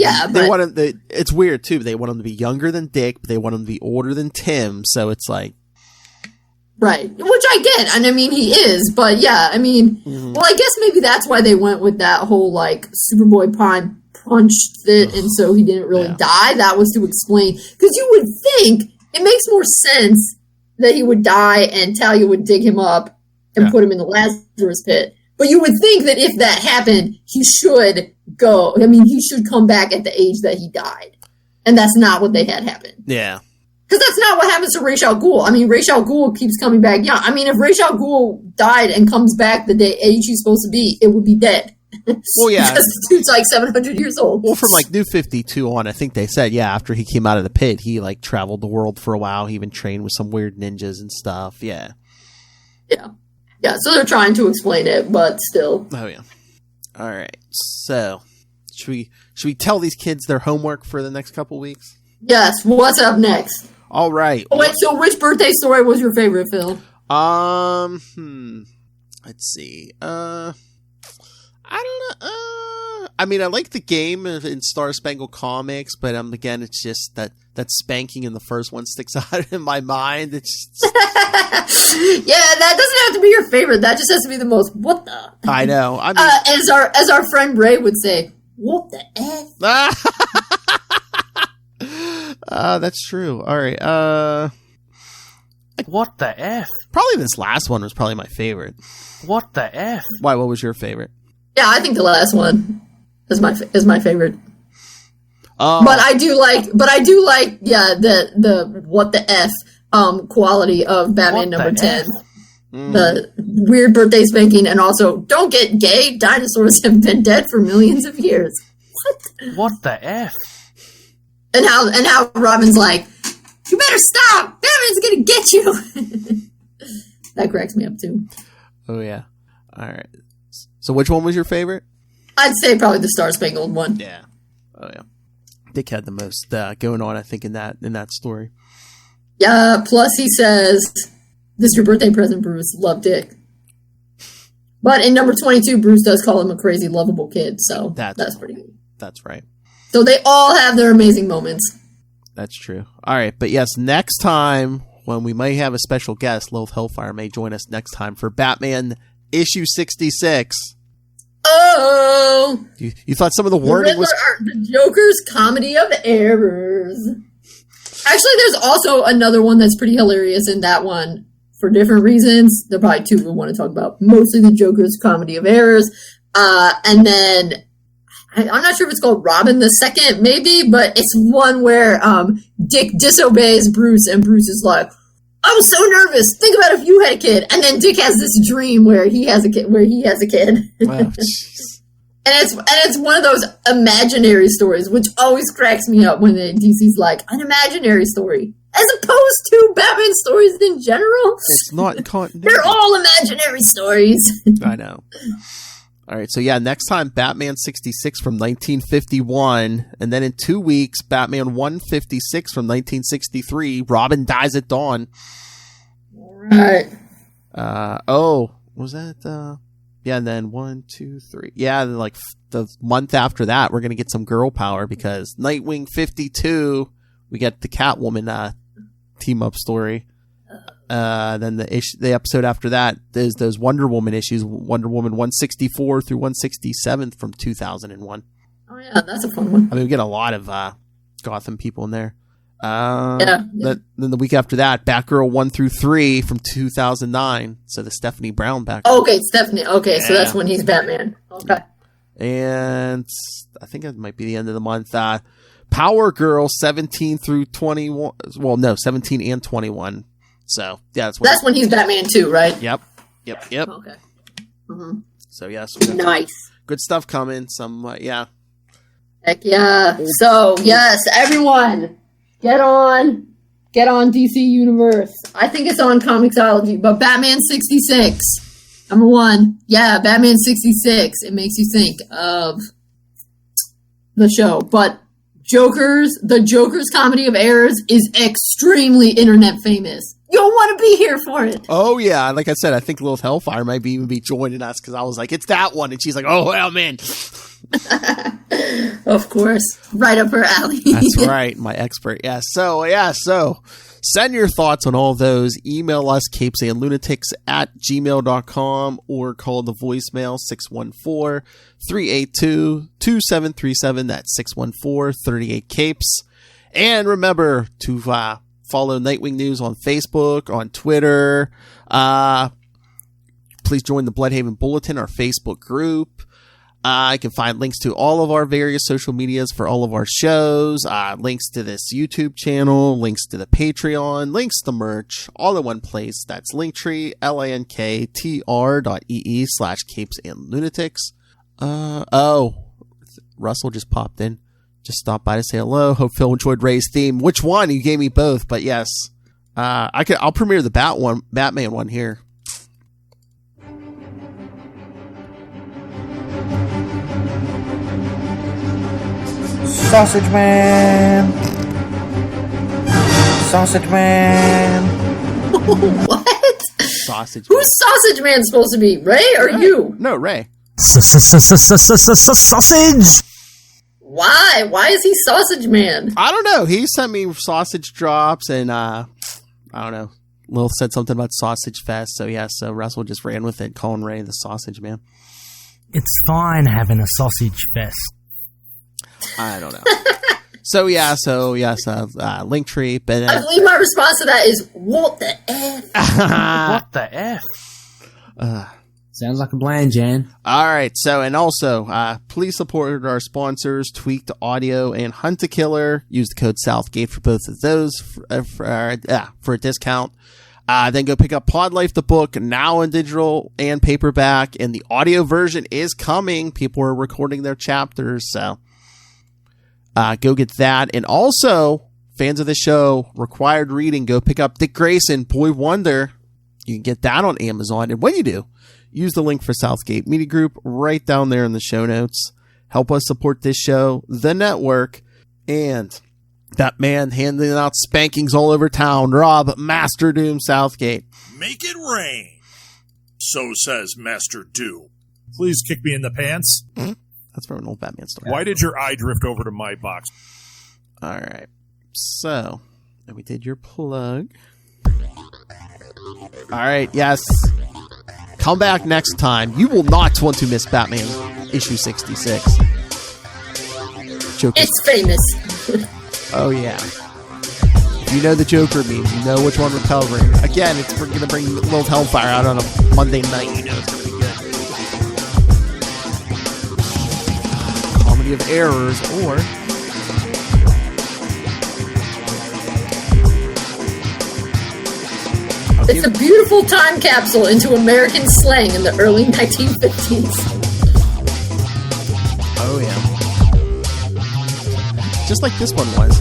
It's weird too. They want him to be younger than Dick, but they want him to be older than Tim. So it's like, right, which I get, and I mean he is. But yeah, I mean, well, I guess maybe that's why they went with that whole like Superboy Prime punched it, and so he didn't really die. That was to explain, because you would think it makes more sense that he would die and Talia would dig him up and put him in the Lazarus pit. But you would think that if that happened, he should go. I mean, he should come back at the age that he died. And that's not what they had happen. Yeah. Because that's not what happens to Ra's al Ghul. I mean, Ra's al Ghul keeps coming back young. I mean, if Ra's al Ghul died and comes back the day age he's supposed to be, it would be dead. Well, yeah. Because the dude's like 700 years old. Well, from like New 52 on, I think they said, yeah, after he came out of the pit, he like traveled the world for a while. He even trained with some weird ninjas and stuff. Yeah. Yeah. Yeah, so they're trying to explain it, but still. Oh, yeah. All right. So, should we tell these kids their homework for the next couple weeks? Yes. What's up next? All right. Oh, wait, so which birthday story was your favorite, Phil? Let's see. I don't know. I mean, I like the game in Star Spangled Comics, but again, it's just that spanking in the first one sticks out in my mind. It's just... Yeah, that doesn't have to be your favorite. That just has to be the most. What the? I know. I mean, as our friend Ray would say, what the f? That's true. All right. What the F? Probably this last one was probably my favorite. What the F? Why? What was your favorite? Yeah, I think the last one is my favorite. Oh. But I do like, yeah, the what the F quality of Batman What number the 10. F? The weird birthday spanking, and also don't get gay. Dinosaurs have been dead for millions of years. What the F? And how Robin's like, you better stop. Batman's gonna get you. That cracks me up too. Oh yeah. All right. So which one was your favorite? I'd say probably the Star Spangled one. Yeah. Oh yeah. Dick had the most going on, I think, in that story. Yeah. Plus, he says, "This is your birthday present, Bruce. Love, Dick." But in number 22, Bruce does call him a crazy, lovable kid. So that's pretty good. That's right. So they all have their amazing moments. That's true. All right, but yes, next time when we might have a special guest, Lilith Hellfire may join us next time for Batman issue 66. Oh! You thought some of the wording was... The Joker's Comedy of Errors. Actually, there's also another one that's pretty hilarious in that one for different reasons. There are probably two we want to talk about. Mostly the Joker's Comedy of Errors. And then, I'm not sure if it's called Robin the Second, maybe, but it's one where Dick disobeys Bruce, and Bruce is like, I was so nervous. Think about if you had a kid. And then Dick has this dream where he has a kid. Oh, And it's one of those imaginary stories, which always cracks me up when DC's like, an imaginary story. As opposed to Batman stories in general. It's not continuity. They're all imaginary stories. I know. All right, so yeah, next time, Batman 66 from 1951. And then in 2 weeks, Batman 156 from 1963. Robin Dies at Dawn. All right. Was that... Yeah, and then 1, 2, 3. Yeah, then like the month after that, we're going to get some girl power because Nightwing 52, we get the Catwoman team-up story. Then the episode after that, there's those Wonder Woman issues, Wonder Woman 164 through 167 from 2001. Oh, yeah, that's a fun one. I mean, we get a lot of Gotham people in there. Yeah. Then the week after that, Batgirl 1 through 3 from 2009. So the Stephanie Brown Batgirl. Oh, okay, Stephanie. Okay, Yeah. so that's when he's Batman. Okay. And I think that might be the end of the month. Power Girl 17 through 21. Well, no, 17 and 21. So yeah, that's when he's Batman too, right? Yep. Okay. Mm-hmm. So yes, nice. Good stuff coming. Yeah. Heck yeah. So yes, everyone, get on DC Universe. I think it's on Comixology, but Batman 66, number 1. Yeah, Batman 66. It makes you think of the show, but the Joker's Comedy of Errors is extremely internet famous. You'll want to be here for it. Oh yeah, like I said, I think Lilith Hellfire might even be joining us because I was like, it's that one, and she's like, oh well, man. Of course, right up her alley. That's right, my expert. Yeah. So send your thoughts on all those. Email us capesandlunatics@gmail.com or call the voicemail 614-382-2737. That's 614-38-CAPES. And remember to follow Nightwing News on Facebook, on Twitter. Please join the Bloodhaven Bulletin, our Facebook group. You can find links to all of our various social medias for all of our shows, links to this YouTube channel, links to the Patreon, links to merch, all in one place. That's Linktree, linktr.ee/capes and lunatics. Russell just popped in. Just stopped by to say hello. Hope Phil enjoyed Ray's theme. Which one? You gave me both, but yes. I'll premiere the Batman one here. Sausage Man! Sausage Man! What? Sausage. Who's Sausage Man supposed to be? Ray or you? No, Ray. Sausage! Why? Why is he Sausage Man? I don't know. He sent me sausage drops and, I don't know. Lil said something about Sausage Fest. So, yeah, so Russell just ran with it, calling Ray the Sausage Man. It's fine having a sausage fest. I don't know. So, yes, Linktree. But, I believe my response to that is, what the F? What the F? Sounds like a plan, Jan. All right. So, and also, please support our sponsors, Tweaked Audio and Hunt a Killer. Use the code Southgate for both of those for a discount. Then go pick up Pod Life, the book, now in digital and paperback, and the audio version is coming. People are recording their chapters, so go get that. And also, fans of the show, required reading, go pick up Dick Grayson, Boy Wonder. You can get that on Amazon. And when you do, use the link for Southgate Media Group right down there in the show notes. Help us support this show, the network, and that man handing out spankings all over town, Rob Master Doom Southgate. Make it rain, so says Master Doom. Please kick me in the pants. That's from an old Batman story. Why did your eye drift over to my box? All right. So, we did your plug. All right, yes. Come back next time. You will not want to miss Batman issue 66. Joker. It's famous. Oh, yeah. If you know the Joker memes, you know which one we're covering. Again, it's going to bring Little Hellfire out on a Monday night. You know it's going to be good. Comedy of Errors, or It's a beautiful time capsule into American slang in the early 1950s. oh yeah, just like this one was.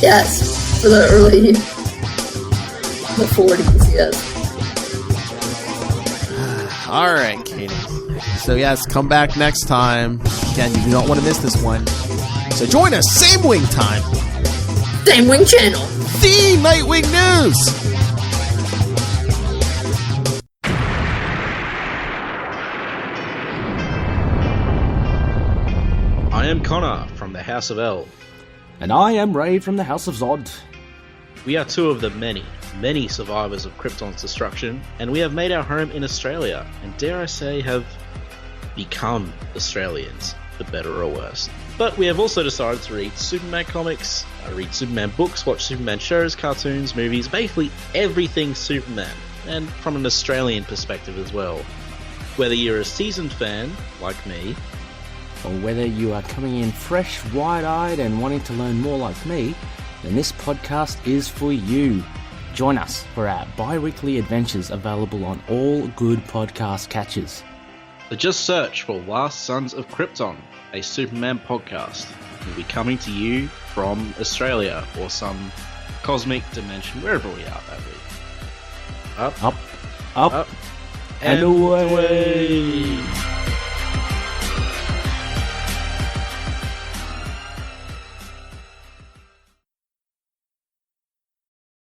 Yes, for the early... the 40s, yes. All right, Katie. So yes, come back next time. Again, you do not want to miss this one. So join us, same wing time. Same Wing Channel. The Nightwing News. I am Connor from the House of L. And I am Ray from the House of Zod. We are two of the many, many survivors of Krypton's destruction, and we have made our home in Australia, and dare I say, have become Australians, for better or worse. But we have also decided to read Superman comics, read Superman books, watch Superman shows, cartoons, movies, basically everything Superman, and from an Australian perspective as well. Whether you're a seasoned fan, like me, Or whether you are coming in fresh, wide-eyed and wanting to learn more like me, then this podcast is for you. Join us for our bi-weekly adventures available on all good podcast catchers. So just search for Last Sons of Krypton, a Superman podcast. We'll be coming to you from Australia or some cosmic dimension, wherever we are that week. Up, Up, up, and away.